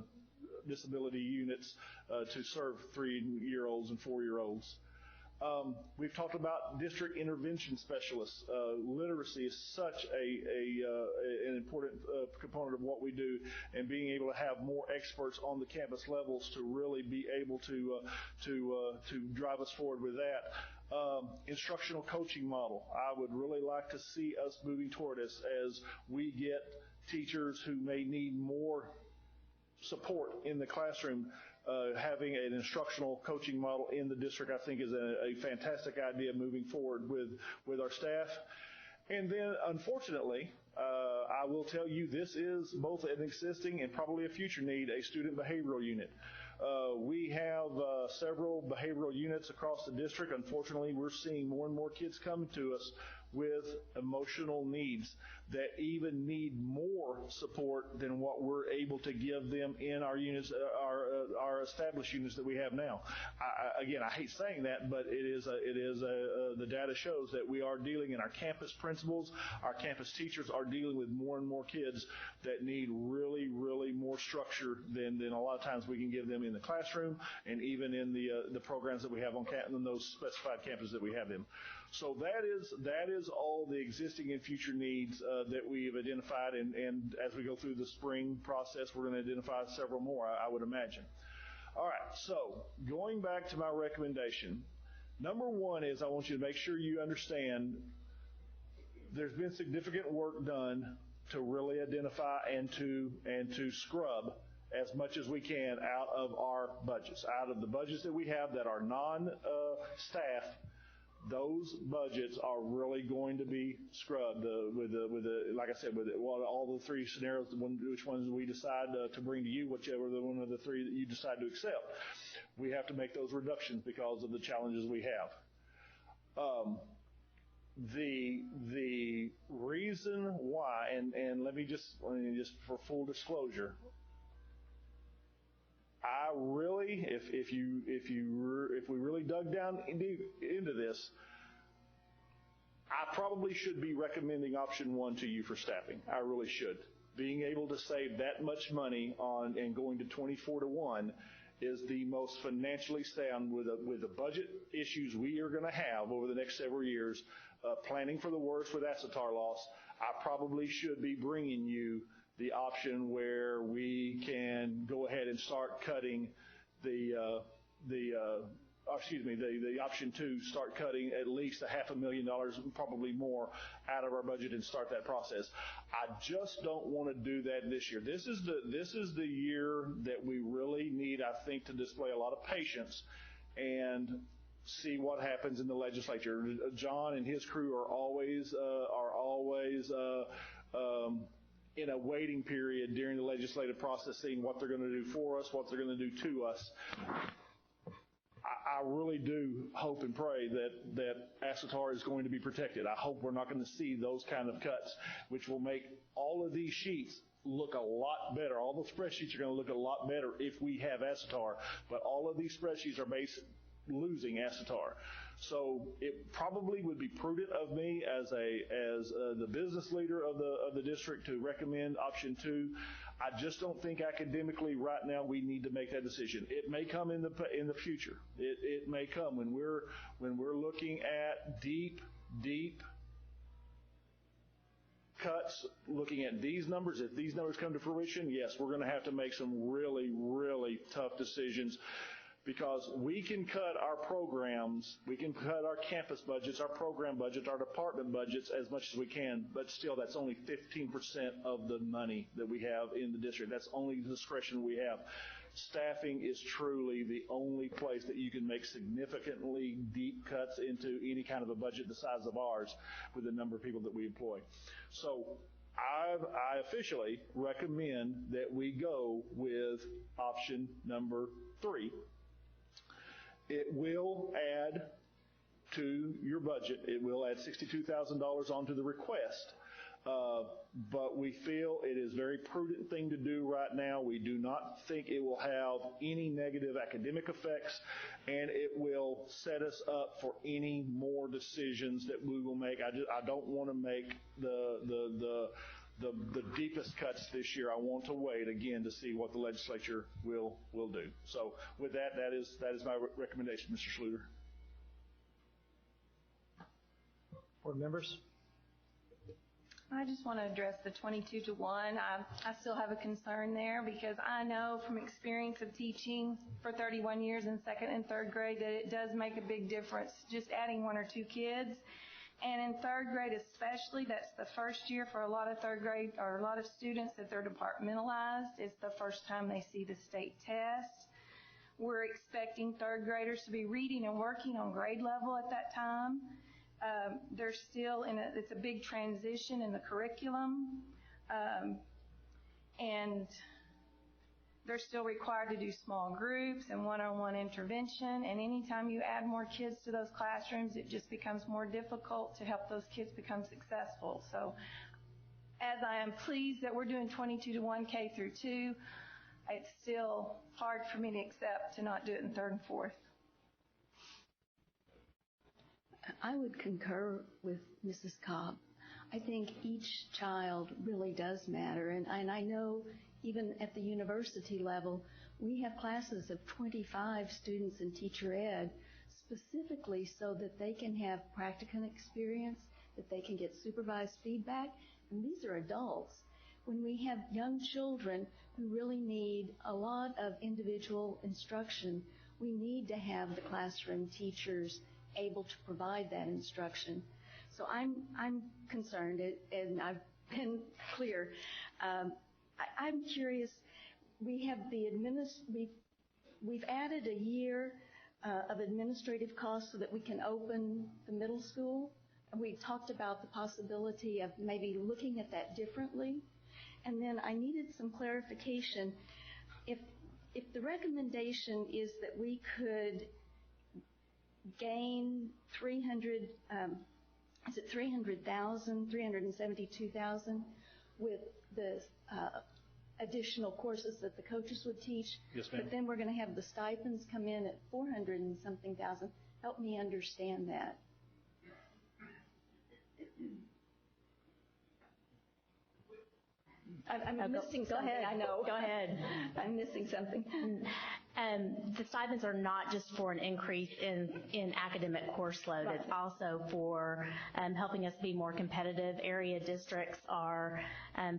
C: disability units to serve 3-year-olds and 4-year-olds. We've talked about district intervention specialists. Literacy is such an important component of what we do, and being able to have more experts on the campus levels to really be able to drive us forward with that. Instructional coaching model. I would really like to see us moving toward as we get teachers who may need more support in the classroom. Having an instructional coaching model in the district, I think, is a fantastic idea moving forward with our staff. And then, unfortunately, I will tell you this is both an existing and probably a future need, a student behavioral unit. We have several behavioral units across the district. Unfortunately, we're seeing more and more kids coming to us with emotional needs that even need more support than what we're able to give them in our units, our established units that we have now. I hate saying that, but the data shows that we are dealing, and our campus principals, our campus teachers are dealing with more and more kids that need really, really more structure than a lot of times we can give them in the classroom and even in the programs that we have on those specified campuses that we have them. So that is all the existing and future needs that we've identified, and as we go through the spring process, we're going to identify several more, I would imagine. All right, so going back to my recommendation, number one is I want you to make sure you understand there's been significant work done to really identify and to scrub as much as we can out of our budgets, out of the budgets that we have that are non-staff. Those budgets are really going to be scrubbed with like I said, with all the 3 scenarios, which ones we decide to bring to you, whichever one of the 3 that you decide to accept. We have to make those reductions because of the challenges we have. The reason why, and let me just for full disclosure, I really, if we really dug down into this, I probably should be recommending option 1 to you for staffing. I really should. Being able to save that much money on and going to 24-to-1 is the most financially sound with the budget issues we are going to have over the next several years, planning for the worst with acetar loss. I probably should be bringing you the option where we can go ahead and start cutting the the option 2 start cutting at least $500,000, probably more, out of our budget and start that process. I just don't want to do that this year. This is the year that we really need, I think, to display a lot of patience and see what happens in the legislature. John and his crew are always in a waiting period during the legislative process, seeing what they're going to do for us, what they're going to do to us. I really do hope and pray that ASSETAR is going to be protected. I hope we're not going to see those kind of cuts, which will make all of these sheets look a lot better. All the spreadsheets are going to look a lot better if we have ASSETAR, but all of these spreadsheets are losing ASSETAR. So it probably would be prudent of me as the business leader of the district to recommend option 2. I just don't think academically right now we need to make that decision. It may come in the future. It may come when we're looking at deep cuts, looking at these numbers. If these numbers come to fruition, yes, we're going to have to make some really, really tough decisions, because we can cut our programs, we can cut our campus budgets, our program budgets, our department budgets as much as we can, but still that's only 15% of the money that we have in the district. That's only the discretion we have. Staffing is truly the only place that you can make significantly deep cuts into any kind of a budget the size of ours with the number of people that we employ. So I officially recommend that we go with option number 3. It will add to your budget. It will add $62,000 onto the request. But we feel it is a very prudent thing to do right now. We do not think it will have any negative academic effects, and it will set us up for any more decisions that we will make. I don't want to make the deepest cuts this year. I want to wait again to see what the legislature will do. So with that is my recommendation, Mr. Schluter.
A: Board members?
D: I just want to address the 22-1. I still have a concern there, because I know from experience of teaching for 31 years in 2nd and 3rd grade that it does make a big difference just adding 1 or 2 kids. And in 3rd grade especially, that's the first year for a lot of 3rd grade, or a lot of students, that they're departmentalized. It's the first time they see the state test. We're expecting 3rd graders to be reading and working on grade level at that time. They're still it's a big transition in the curriculum. And they're still required to do small groups and one-on-one intervention. And anytime you add more kids to those classrooms, it just becomes more difficult to help those kids become successful. So as I am pleased that we're doing 22-1 K through 2, it's still hard for me to accept to not do it in 3rd and 4th.
H: I would concur with Mrs. Cobb. I think each child really does matter, and I know even at the university level, we have classes of 25 students in teacher ed specifically so that they can have practicum experience, that they can get supervised feedback, and these are adults. When we have young children who really need a lot of individual instruction, we need to have the classroom teachers able to provide that instruction. So I'm concerned, and I've been clear. I'm curious. We have we've added a year of administrative costs so that we can open the middle school, and we talked about the possibility of maybe looking at that differently. And then I needed some clarification. If the recommendation is that we could gain 372,000 with the additional courses that the coaches would teach.
C: Yes, ma'am.
H: But then we're going to have the stipends come in at 400 and something thousand. Help me understand that. I'm missing something.
I: Go ahead.
H: I know.
I: Go ahead.
H: I'm missing something.
I: The stipends are not just for an increase in academic course load.
H: Right.
I: It's also for helping us be more competitive. Area districts are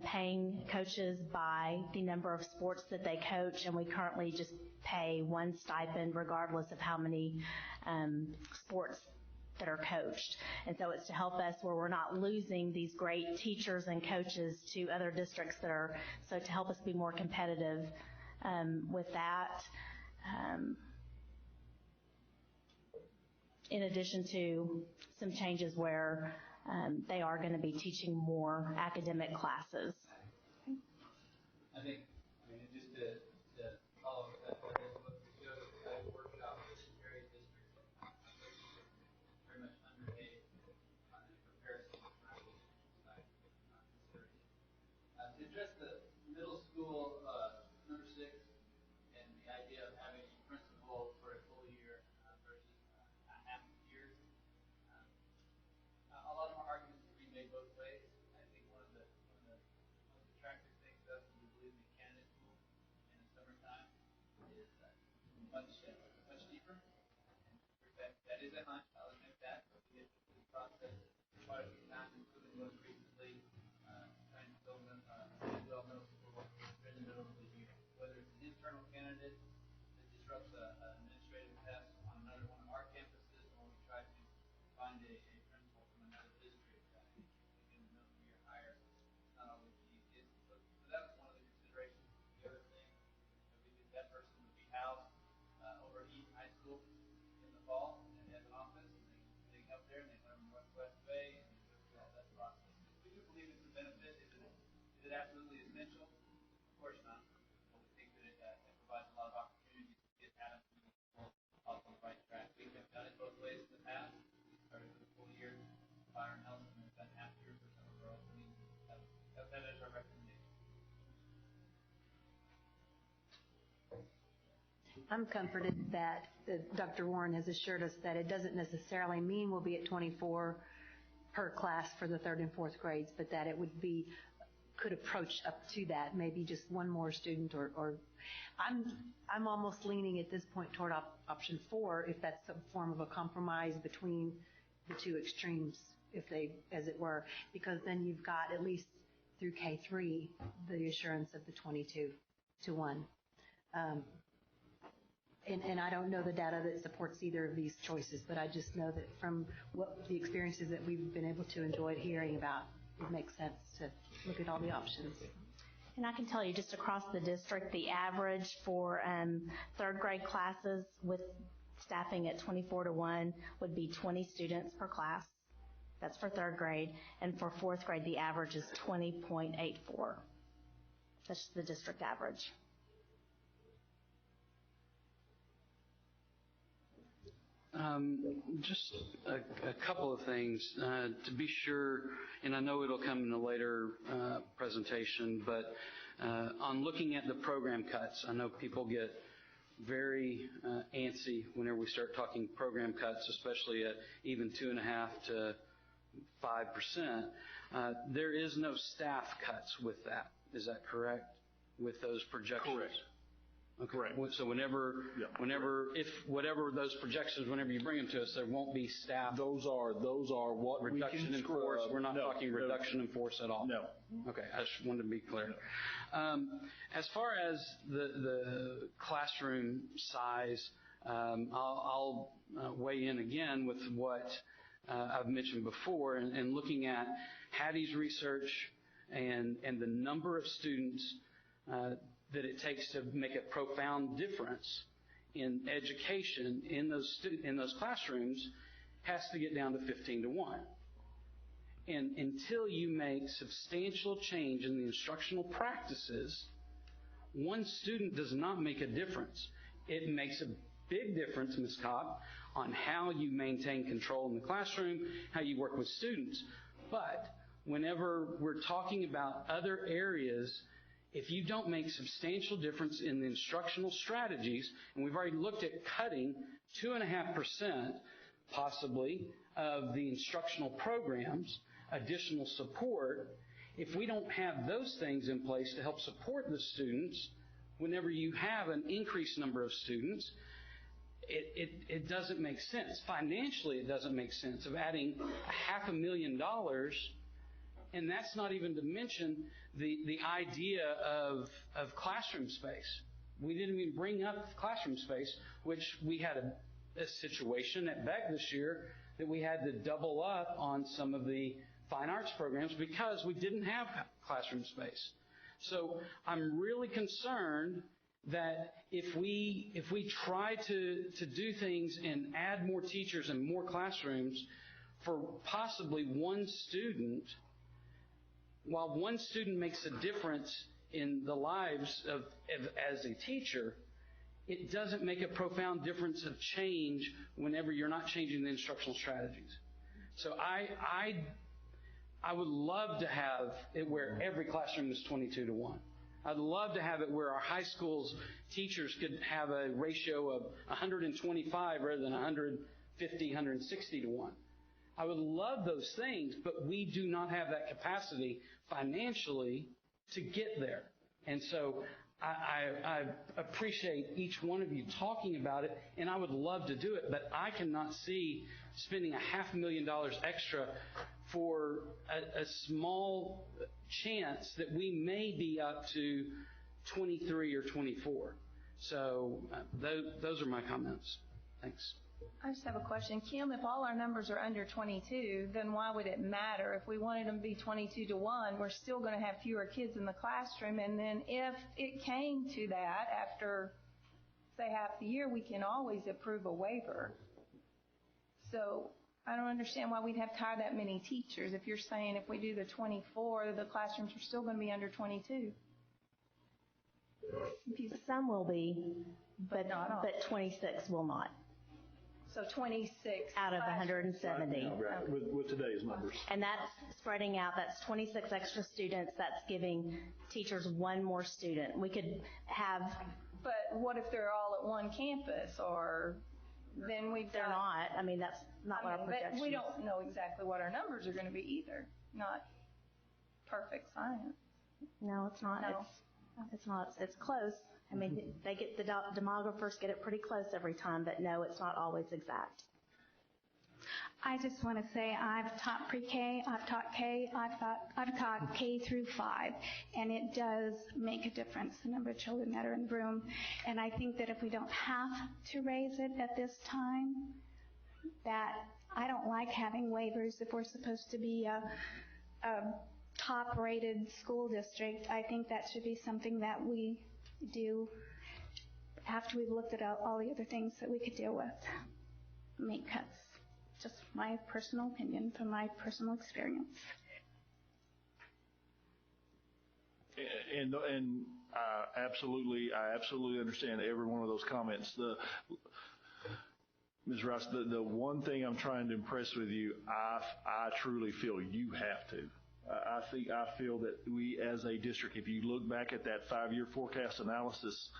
I: paying coaches by the number of sports that they coach, and we currently just pay one stipend regardless of how many sports that are coached. And so it's to help us where we're not losing these great teachers and coaches to other districts that are, so to help us be more competitive with that. In addition to some changes where they are going to be teaching more academic classes.
J: I think, just to follow up that, what we showed at the workshop with various districts, very much underpaid in comparison to the side consideration. To address the middle school number 6 and the idea of having a principal for a full year versus a half year, a lot of our arguments can be made both ways. I think one of the most attractive things of us, we believe in the candidate pool in the summertime is much deeper. And that is a hunch, I'll admit that, but we get through the process quite a few times, including most recently, trying to fill them well middle school in the middle of the year. Whether it's an internal candidate that disrupts an administrative test on another one of our campuses, or we try to find a principal from another district in the middle of the year hire, it's not always the easiest. So that was one of the considerations. The other thing, that person would be housed over at Eaton High School in the fall and has an office, and they go up there and they learn Northwest Bay and they go through all that process. We do believe it's a benefit. Is it absolutely essential? Of course not. But we think that it provides a lot of opportunities to get Adam off on the right track. We have done it both ways in the past. Started with a full year, Byron Nelson, and done half years for some of our openings. That is our recommendation.
K: I'm comforted that Dr. Warren has assured us that it doesn't necessarily mean we'll be at 24 per class for the 3rd and 4th grades, but that it could approach up to that, maybe just one more student, or I'm almost leaning at this point toward option 4, if that's some form of a compromise between the two extremes, if they, as it were, because then you've got at least through K3 the assurance of the 22-1. And I don't know the data that supports either of these choices, but I just know that from the experiences that we've been able to enjoy hearing about, it makes sense to look at all the options.
I: And I can tell you just across the district, the average for 3rd grade classes with staffing at 24-1 would be 20 students per class. That's for 3rd grade. And for 4th grade, the average is 20.84. That's the district average.
B: Just a couple of things to be sure, and I know it'll come in a later presentation, but on looking at the program cuts, I know people get very antsy whenever we start talking program cuts, especially at even 2.5% to 5%. There is no staff cuts with that. Is that correct? With those projections?
C: Correct.
B: Okay.
C: Correct.
B: So whenever those projections, whenever you bring them to us, there won't be staff.
C: Those are what
B: reduction in force. We're not talking reduction in force at all.
C: No.
B: Okay. I just wanted to be clear. No. As far as the classroom size, I'll weigh in again with what I've mentioned before, and looking at Hattie's research and the number of students that it takes to make a profound difference in education in those classrooms has to get down to 15-1. And until you make substantial change in the instructional practices, one student does not make a difference. It makes a big difference, Ms. Cobb, on how you maintain control in the classroom, how you work with students. But whenever we're talking about other areas, if you don't make substantial difference in the instructional strategies, and we've already looked at cutting 2.5% possibly of the instructional programs, additional support, if we don't have those things in place to help support the students, whenever you have an increased number of students, it doesn't make sense. Financially, it doesn't make sense of adding $500,000. And that's not even to mention the idea of classroom space. We didn't even bring up classroom space, which we had a situation at Beck this year that we had to double up on some of the fine arts programs because we didn't have classroom space. So I'm really concerned that if we try to do things and add more teachers and more classrooms for possibly one student, while one student makes a difference in the lives of as a teacher, it doesn't make a profound difference of change whenever you're not changing the instructional strategies. So I would love to have it where every classroom is 22-1. I'd love to have it where our high schools teachers could have a ratio of 125 rather than 150, 160-1. I would love those things, but we do not have that capacity financially to get there. And so I appreciate each one of you talking about it, and I would love to do it, but I cannot see spending $500,000 extra for a small chance that we may be up to 23 or 24. So those are my comments. Thanks.
L: I just have a question. Kim, if all our numbers are under 22, then why would it matter? If we wanted them to be 22-1, we're still going to have fewer kids in the classroom. And then if it came to that after, say, half the year, we can always approve a waiver. So I don't understand why we'd have to hire that many teachers. If you're saying if we do the 24, the classrooms are still going to be under 22.
I: Some will be, but
L: not all.
I: But 26 will not.
L: So 26
I: out of 170.
C: Right, with today's numbers.
I: And that's spreading out. That's 26 extra students. That's giving teachers one more student. We could have.
L: But what if they're all at one campus, or then we've
I: They're not. I mean, that's not what our projection is.
L: But we don't know exactly what our numbers are going to be either. Not perfect science.
I: No, it's not.
L: No.
I: It's not. It's close. I mean, they get the demographers get it pretty close every time, but no, it's not always exact.
M: I just want to say I've taught pre-K, I've taught K, I've taught K through 5, and it does make a difference, the number of children that are in the room. And I think that if we don't have to raise it at this time, that I don't like having waivers if we're supposed to be a top-rated school district. I think that should be something that we do after we've looked at all the other things that we could deal with, make cuts. Just my personal opinion from my personal experience.
C: And I absolutely understand every one of those comments. Ms. Rice, the one thing I'm trying to impress with you, I truly feel you have to. I feel that we as a district, if you look back at that 5-year forecast analysis,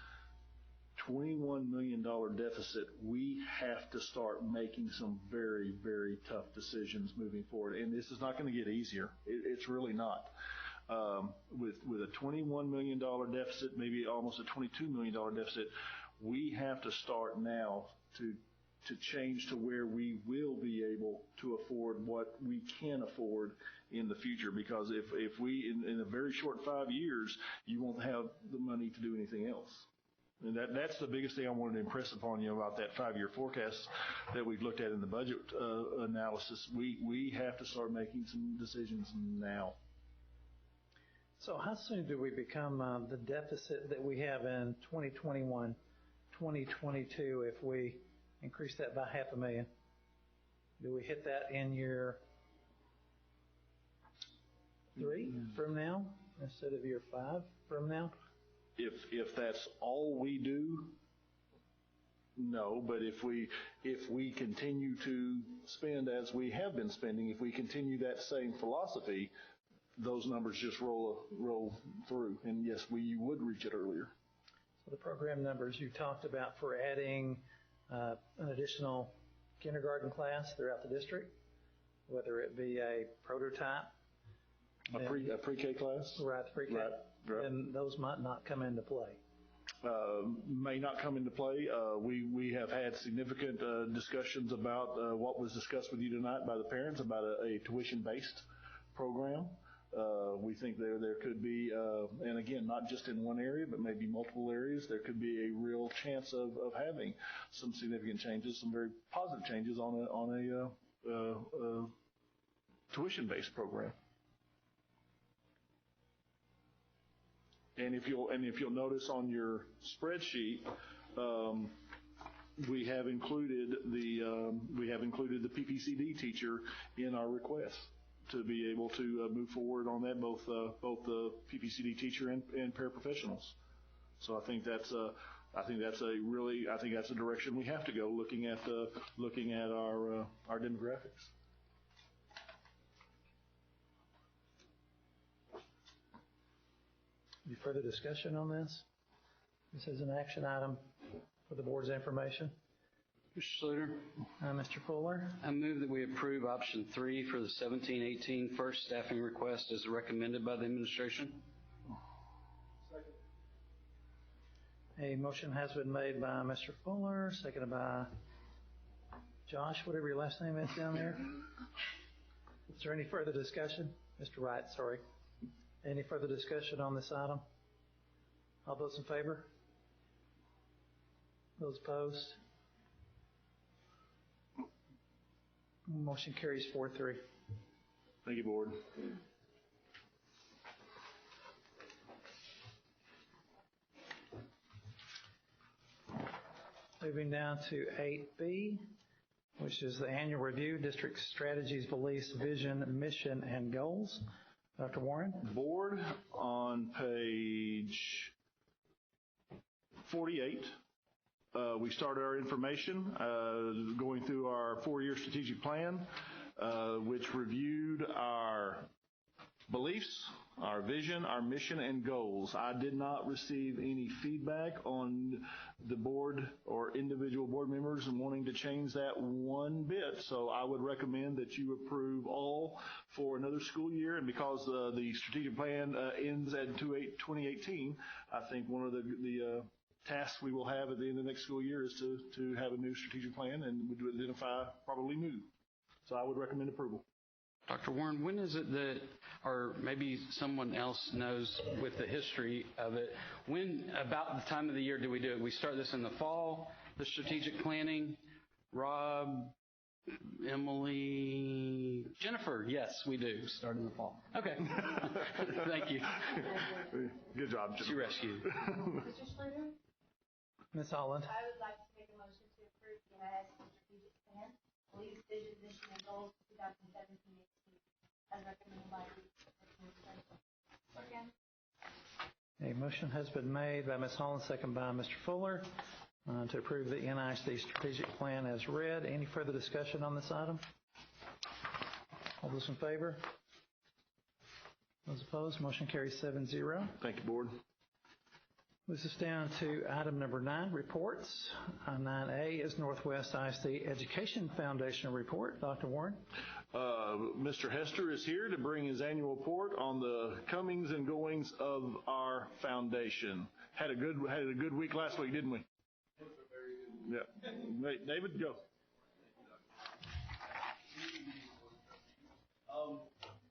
C: $21 million deficit, we have to start making some very, very tough decisions moving forward. And this is not going to get easier. It's really not. With a $21 million deficit, maybe almost a $22 million deficit, we have to start now to change to where we will be able to afford what we can afford in the future. Because if we, in a very short 5 years, you won't have the money to do anything else. And that's the biggest thing I wanted to impress upon you about that 5-year forecast that we've looked at in the budget analysis. We have to start making some decisions now.
A: So how soon do we become the deficit that we have in 2021, 2022 if we increase that by $500,000? Do we hit that in year 3 from now instead of year 5 from now?
C: If that's all we do, no. But if we continue to spend as we have been spending, if we continue that same philosophy, those numbers just roll through. And yes, you would reach it earlier.
A: So the program numbers you talked about for adding an additional kindergarten class throughout the district, whether it be a prototype,
C: a pre-K class,
A: right? Pre-K.
C: Right.
A: And those might not come into play.
C: May not come into play. We have had significant discussions about what was discussed with you tonight by the parents about a tuition-based program We think there could be, and again, not just in one area, but maybe multiple areas, there could be a real chance of having some significant changes, some very positive changes on a tuition-based program. And if you'll notice on your spreadsheet, we have included the PPCD teacher in our request to be able to move forward on that, both the PPCD teacher and paraprofessionals. So I think that's a direction we have to go, looking at our demographics.
A: Any further discussion on this? This is an action item for the board's information.
B: Mr. Sluter?
A: Mr. Fuller?
B: I move that we approve option 3 for the 17-18 first staffing request as recommended by the administration.
C: Second.
A: A motion has been made by Mr. Fuller, seconded by Josh, whatever your last name is down there. Is there any further discussion? Mr. Wright, sorry. Any further discussion on this item? All those in favor? Those opposed? Motion carries 4-3.
C: Thank you, board.
A: Moving down to 8B, which is the annual review, district strategies, beliefs, vision, mission, and goals. Dr. Warren?
C: Board, on page 48, we started our information going through our 4-year strategic plan, which reviewed our beliefs, our vision, our mission, and goals. I did not receive any feedback on the board or individual board members and wanting to change that one bit. So I would recommend that you approve all for another school year. And because the strategic plan ends at 2018, I think one of the tasks we will have at the end of the next school year is to have a new strategic plan, and we would identify probably new. So I would recommend approval.
B: Dr. Warren, when is it that, or maybe someone else knows with the history of it, when about the time of the year do we do it? We start this in the fall, the strategic planning. Rob, Emily, Jennifer, yes, we do start in the fall. Okay. Thank you.
C: Good job, Jennifer.
B: She rescued.
M: Mr. Schluter?
A: Ms. Holland?
M: I would like to make a motion to approve the NISD strategic plan, beliefs, vision, mission, and goals 2017-18 as recommended by the administration. Second.
A: A motion has been made by Ms. Holland, second by Mr. Fuller, to approve the NISD strategic plan as read. Any further discussion on this item? All those in favor? Those opposed? Motion carries 7-0.
C: Thank you, board.
A: Moves us down to item number 9, reports. 9A is Northwest ISD Education Foundation report. Dr. Warren?
C: Mr. Hester is here to bring his annual report on the comings and goings of our foundation. Had a good week last week, didn't we? Yeah. Wait, David, go.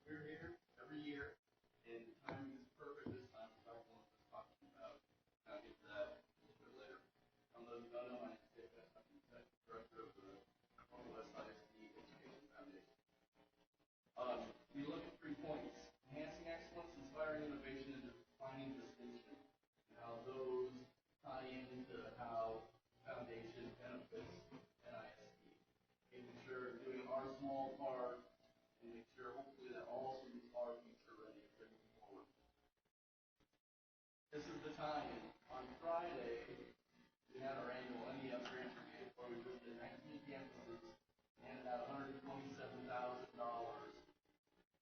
J: We're here every year, and the timing is perfect this time. Dr. Warren was talking about. I'll get to that a little bit later. Those who don't know, my name is David Hester. I'm the executive director of the Northwest ISD Education Foundation. We look at 3 points: enhancing excellence, inspiring innovation, and defining distinction, and how those tie into how foundation benefits NISD. Making sure doing our small part and make sure hopefully that all students are future ready as they move forward. This is the time. On Friday, we had our annual NEF grant review where we visited 19 campuses and handed out $127,000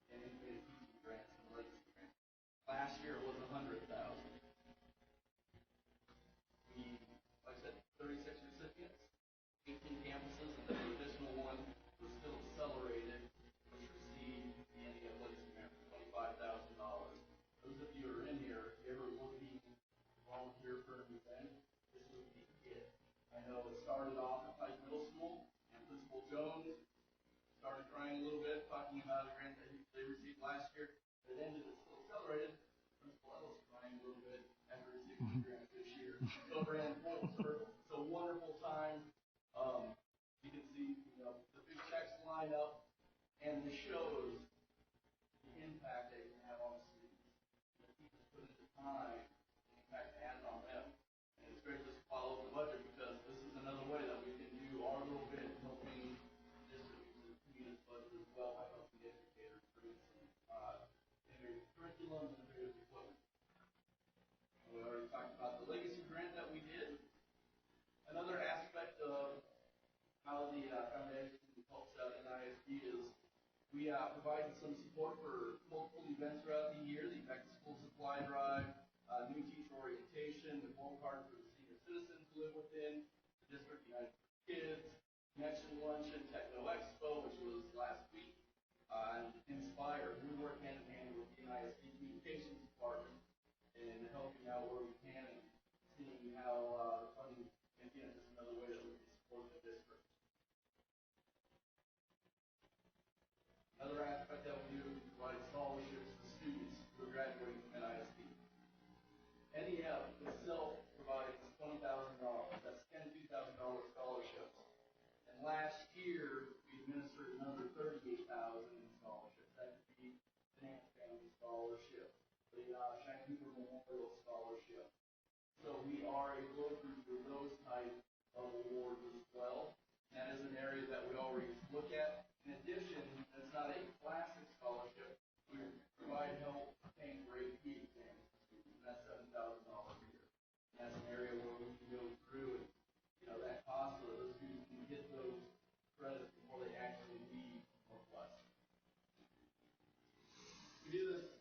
J: in innovative teaching grants and legacy grants. Last year it was $100,000. We, like I said, 36 recipients, 18 campuses, and then the additional one was still accelerated, which received the NEF legacy grant for $25,000. Those of you who are in here, if you ever looking to volunteer for an event, this would be it. I know it started off at Pike Middle School, and Principal Jones started crying a little bit, talking about a grant that they received last year. that ended at Still Accelerated, Principal Ellis crying a little bit after his 60 grant this year. So ran full circle. It's a wonderful time. You can see, the big checks line up, and this shows the impact that it can have on students. The teachers put in the time, the impact it has on them. And it's great just to follow the budget because this is another way that we can do our little bit in helping districts meet its budget as well by helping the educators bring some innovative curriculum and innovative equipment. We already talked about the legacy grant that we did. Another aspect of how the foundation helps out NISD is we provide some support for multiple events throughout the year, the back-to-school supply drive, new teacher orientation, the home card for the senior citizens who live within the district, United for Kids, Connection Luncheon, Techno Expo, which was last week, and Inspire. We work hand in hand with the NISD Communications Department in helping out where we can and seeing how funding, again, is another way that we can support the district. Another aspect that we do is provide scholarships to students who are graduating from NISD. NEF itself provides $20,000. That's $10,000 scholarships. And last year, we administered another $38,000 in scholarships. That could be the Nance Family Scholarship, the Shine Hoover Memorial Scholarship. So we are able to do those type of awards as well. And that is an area that we already look at. In addition, it's not a classic scholarship. We provide help paying for AP exams to students, and that's $7,000 a year. And that's an area where we can go through and, that cost so that those students can get those credits before they actually leave Northwest. We do this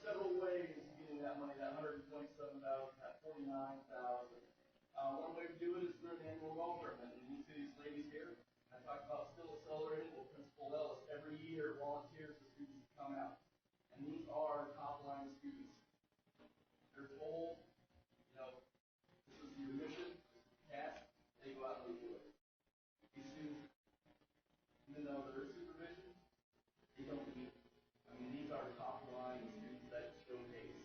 J: several ways of getting that money, that $127,000, that $49,000. One way to do it is through an annual welfare event. And you see these ladies here. I talked about Still Accelerated. Well, Principal Ellis every year volunteers for students to come out. And these are top-line students. They're told, this is your mission, this is the task. They go out and they do it. These students, even though there is supervision, they don't need it. These are top-line students that showcase.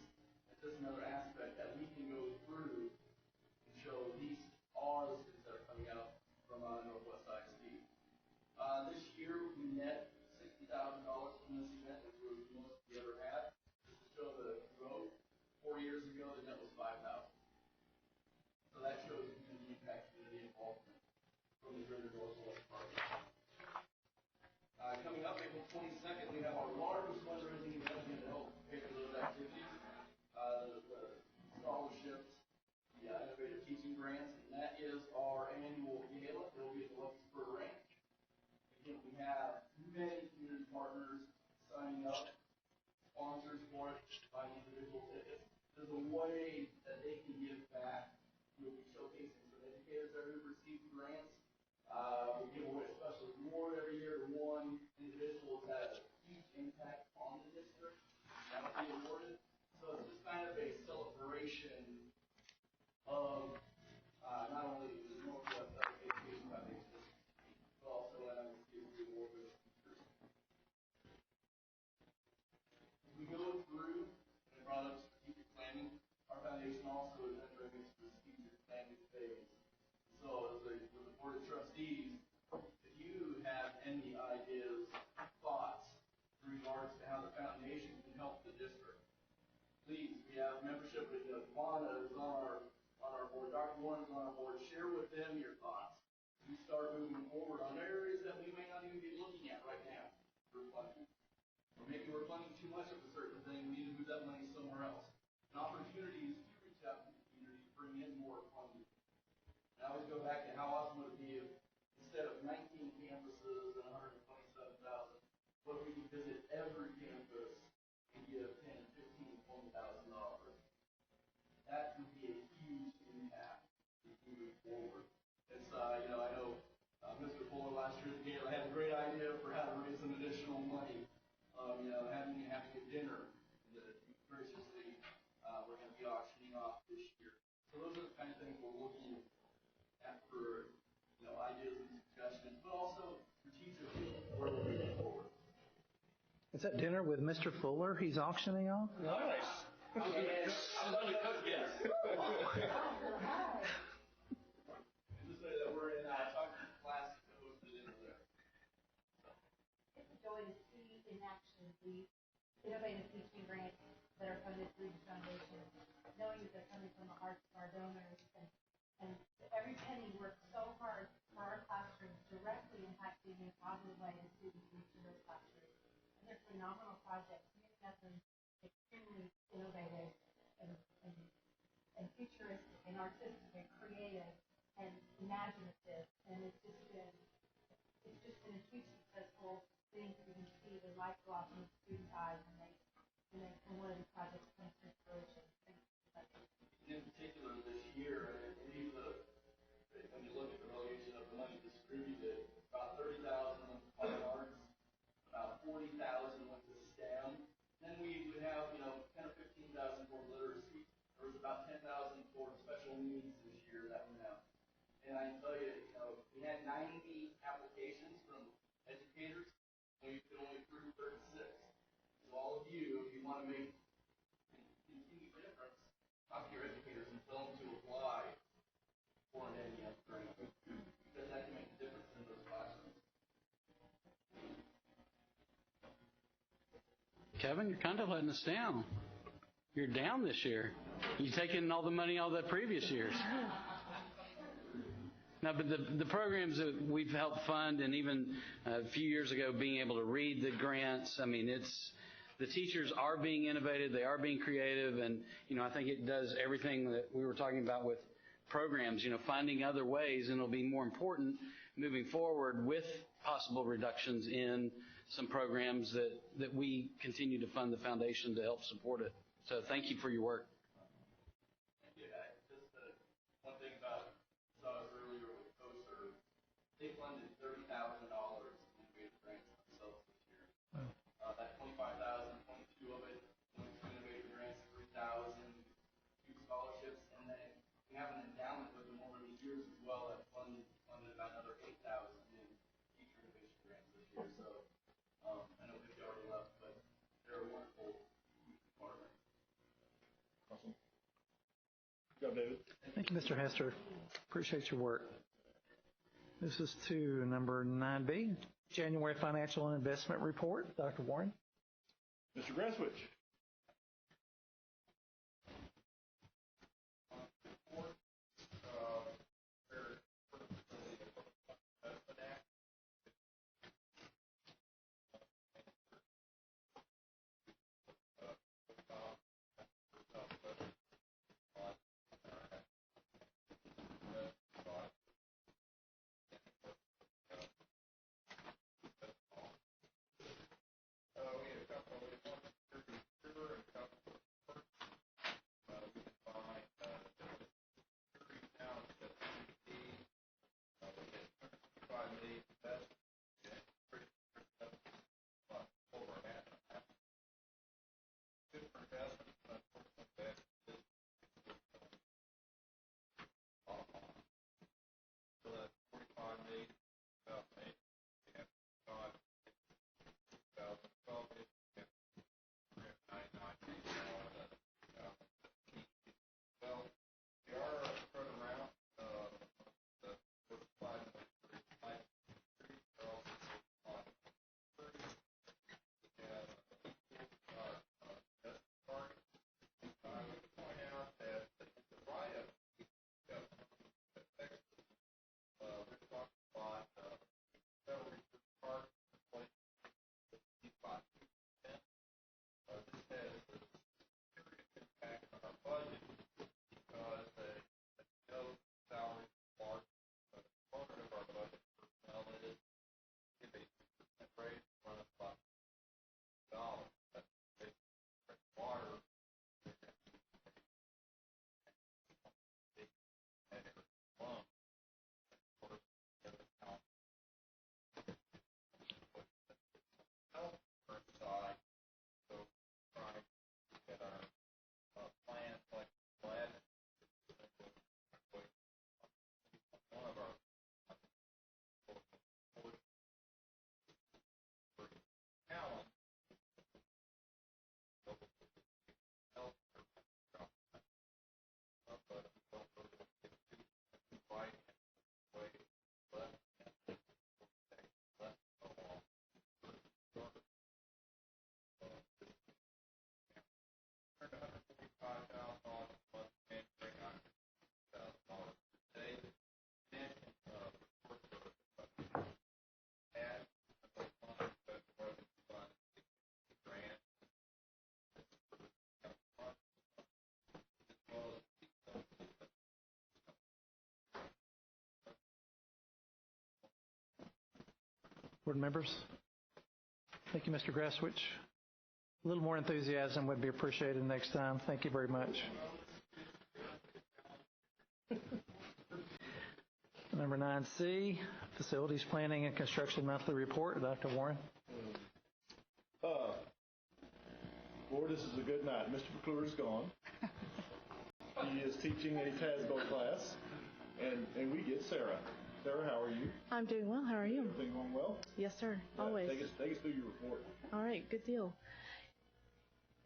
J: It's just another aspect that we can go through and show these are the students that are coming out from Northwest ISD. This year, we net $60,000 from this event, which was the most we ever had. Just to show the growth, 4 years ago, the net was $5,000. So that shows the impact of the involvement from the greater Northwest part. Coming up April 22nd, we have our largest fundraising event to help pay for those activities, the scholarships, the innovative teaching grants, and that is our annual gala. It will be at the Luxembourg Ranch. Again, we have many community partners signing up, sponsors for it, buying individual tickets. There's a way that they can give back. We'll be showcasing some educators that have received grants. We give away a special reward every year to one individual who's had a huge impact on the district. That'll be awarded. So it's just kind of a celebration of not only the Northwest Education Foundation, but also NISD will be awarded with teachers. As we go through and brought up strategic planning, our foundation also is entering its strategic planning phase. So with the Board of Trustees, if you have any ideas, thoughts in regards to how the foundation can help the district, please, we have membership with Juana is on our board, Dr. Warren is on our board. Share with them your thoughts. We start moving forward on areas that we may not even be looking at right now for funding. Or maybe we're funding too much of a certain thing, we need to move that money somewhere else. And opportunities to reach out to the community to bring in more funding. And I always go back to how awesome would it be if instead of 19 campuses and $127,000, what if we could visit every campus and give $10,000, $15,000, $20,000? That would be a huge impact if we move forward. It's, I know Mr. Fuller last year at the gala had a great idea for how to raise some additional money. Having a dinner that graciously we're going to be auctioning off this year. So those are the kind of things we're looking at for ideas and suggestions, but also strategically where we're moving forward.
A: Is that dinner with Mr. Fuller he's auctioning off?
C: Nice.
J: I'm going to cook, yes. Just say that we're in chocolate class to host the dinner there.
K: It's a joy to see in action the innovative teaching grants that are funded through the foundation, knowing that they're coming from the hearts of our donors, and every penny works so hard for our classrooms, directly impacting in a positive way the students in each of those classrooms. And they're phenomenal projects. We've got them extremely innovative and futuristic and artistic and creative and imaginative, and it's just been a huge successful thing for you to see the light go off in the students' eyes when one of these projects comes to fruition.
J: In particular, this year, I believe when you look at the relegation of the money distributed, about 30,000 went to fine arts, about 40,000 went to STEM. Then we would have, 10 or 15,000 for literacy. There was about 10,000 for special needs this year that went out. And I can tell you, we had 90 applications from educators, and we could only approve 36. So all of you, if you want to make a huge difference, talk to your educators and tell them to apply for an NES grant, because that can make a difference in those classrooms.
B: Kevin, you're kind of letting us down. You're down this year. You're taking all the money out of the previous years. No, but the programs that we've helped fund, and even a few years ago being able to read the grants, I mean, the teachers are being innovative, they are being creative, and, I think it does everything that we were talking about with programs, finding other ways, and it'll be more important moving forward with possible reductions in some programs that we continue to fund the foundation to help support it. So thank you for your work.
J: Yeah, just one thing about, saw earlier with COSER, they funded $30,000 in innovative grants themselves this year. That 25,000, 22 of it went to innovative grants, 3,000 to scholarships, and then we have an endowment with them over the years as well that funded about another 8,000 in teacher innovation grants this year. So I know Vicki already left, but they're a wonderful partner.
C: Awesome. Good job, David.
A: Thank you, Mr. Hester. Appreciate your work. This is to number 9B, January Financial and Investment Report. Dr. Warren.
C: Mr. Granswitch.
A: Board members? Thank you, Mr. Graswich. A little more enthusiasm would be appreciated next time. Thank you very much. Number 9C, Facilities Planning and Construction Monthly Report. Dr. Warren.
C: Board, this is a good night. Mr. McClure is gone. He is teaching a TASBO class, and we get Sarah. Sarah, how are you?
N: I'm doing well. How are you?
C: Everything going well?
N: Yes, sir. Always.
C: Take us through your report.
N: All right. Good deal.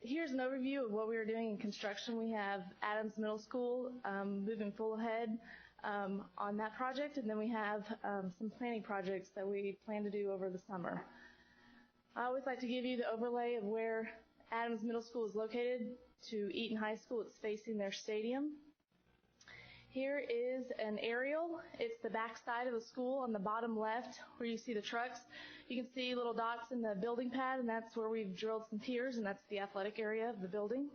N: Here's an overview of what we are doing in construction. We have Adams Middle School moving full ahead on that project, and then we have some planning projects that we plan to do over the summer. I always like to give you the overlay of where Adams Middle School is located to Eaton High School. It's facing their stadium. Here is an aerial. It's the back side of the school on the bottom left where you see the trucks. You can see little dots in the building pad, and that's where we've drilled some piers, and that's the athletic area of the building.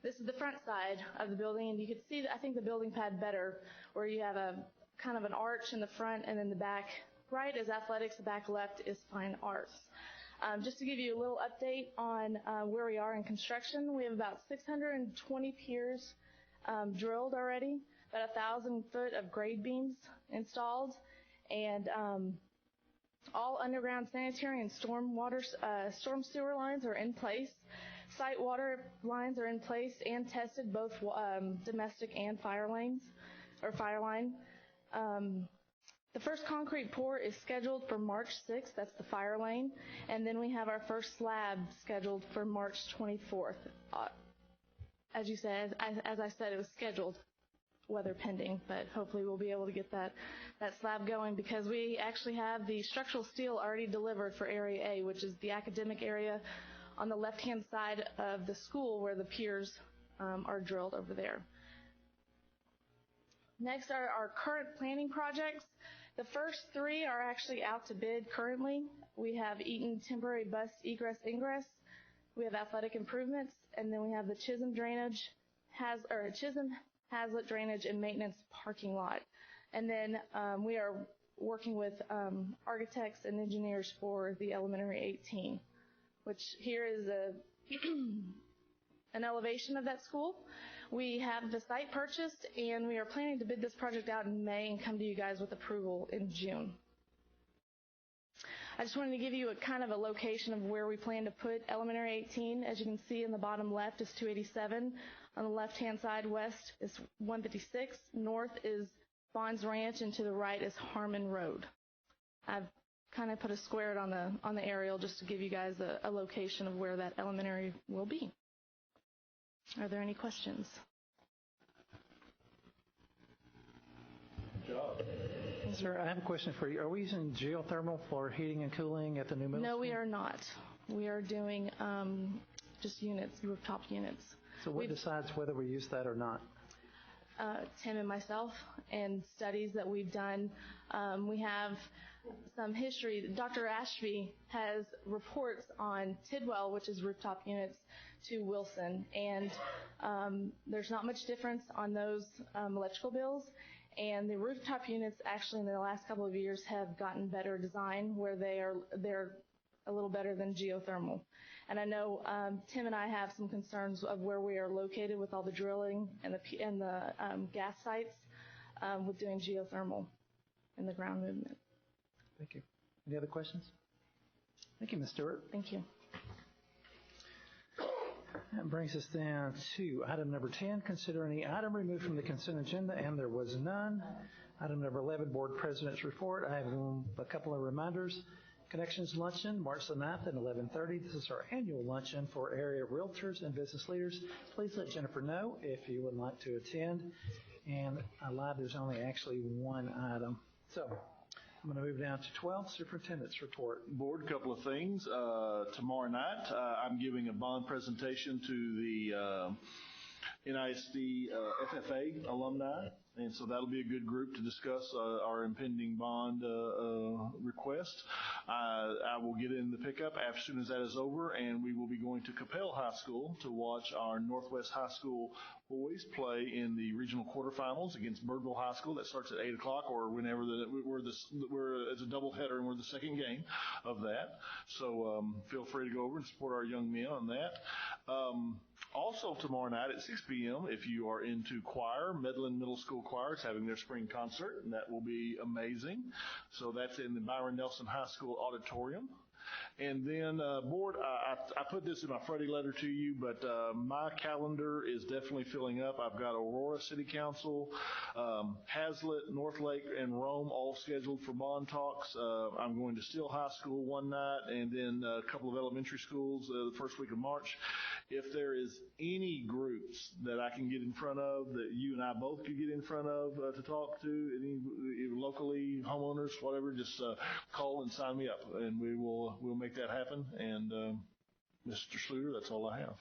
N: This is the front side of the building, and you can see, I think, the building pad better, where you have a kind of an arch in the front, and then the back right is athletics, the back left is fine arts. Just to give you a little update on where we are in construction, we have about 620 piers drilled already, about 1,000 foot of grade beams installed, and all underground sanitary and storm sewer lines are in place. Site water lines are in place and tested, both domestic and fire line. The first concrete pour is scheduled for March 6th. That's the fire lane. And then we have our first slab scheduled for March 24th. As you said, as I said, it was scheduled, weather pending, but hopefully we'll be able to get that slab going, because we actually have the structural steel already delivered for Area A, which is the academic area on the left-hand side of the school where the piers are drilled over there. Next are our current planning projects. The first three are actually out to bid currently. We have Eaton temporary bus egress-ingress. We have athletic improvements, and then we have the Chisholm Hazlet drainage and maintenance parking lot. And then we are working with architects and engineers for the elementary 18, which here is an elevation of that school. We have the site purchased, and we are planning to bid this project out in May and come to you guys with approval in June. I just wanted to give you a kind of a location of where we plan to put elementary 18. As you can see in the bottom left is 287. On the left-hand side west is 156. North is Bonds Ranch, and to the right is Harmon Road. I've kind of put a square on the aerial just to give you guys a location of where that elementary will be. Are there any questions?
C: Good job.
A: Sir, I have a question for you. Are we using geothermal for heating and cooling at the new middle school?
N: No, we are not. We are doing just units, rooftop units.
A: So what decides whether we use that or not?
N: Tim and myself, and studies that we've done. We have some history. Dr. Ashby has reports on Tidwell, which is rooftop units, to Wilson, and there's not much difference on those electrical bills. And the rooftop units actually in the last couple of years have gotten better design, where they're a little better than geothermal. And I know Tim and I have some concerns of where we are located with all the drilling and the gas sites with doing geothermal in the ground movement.
A: Thank you. Any other questions? Thank you, Ms. Stewart.
N: Thank you.
A: That brings us down to item number 10, consider any item removed from the consent agenda, and there was none. Item number 11, Board President's Report. I have a couple of reminders. Connections Luncheon, March the 9th at 11:30. This is our annual luncheon for area realtors and business leaders. Please let Jennifer know if you would like to attend. And I lied, there's only actually one item. So I'm going to move down to 12, Superintendent's Report.
C: Board, a couple of things. Tomorrow night, I'm giving a bond presentation to the NISD FFA alumni, and so that'll be a good group to discuss our impending bond request. I will get in the pickup as soon as that is over, and we will be going to Capel High School to watch our Northwest High School boys play in the regional quarterfinals against Birdville High School. That starts at 8 o'clock or whenever it's a doubleheader and we're the second game of that. So feel free to go over and support our young men on that. Also tomorrow night at 6 p.m., if you are into choir, Medlin Middle School Choir is having their spring concert, and that will be amazing. So that's in the Byron Nelson High School auditorium. And then, board, I put this in my Friday letter to you, but my calendar is definitely filling up. I've got Aurora City Council, Hazlitt, Northlake, and Rome all scheduled for bond talks. I'm going to Steele High School one night, and then a couple of elementary schools the first week of March. If there is any groups that I can get in front of, that you and I both could get in front of to talk to, any locally, homeowners, whatever, just call and sign me up, and we'll make that happen. And Mr. Schluter, that's all I have.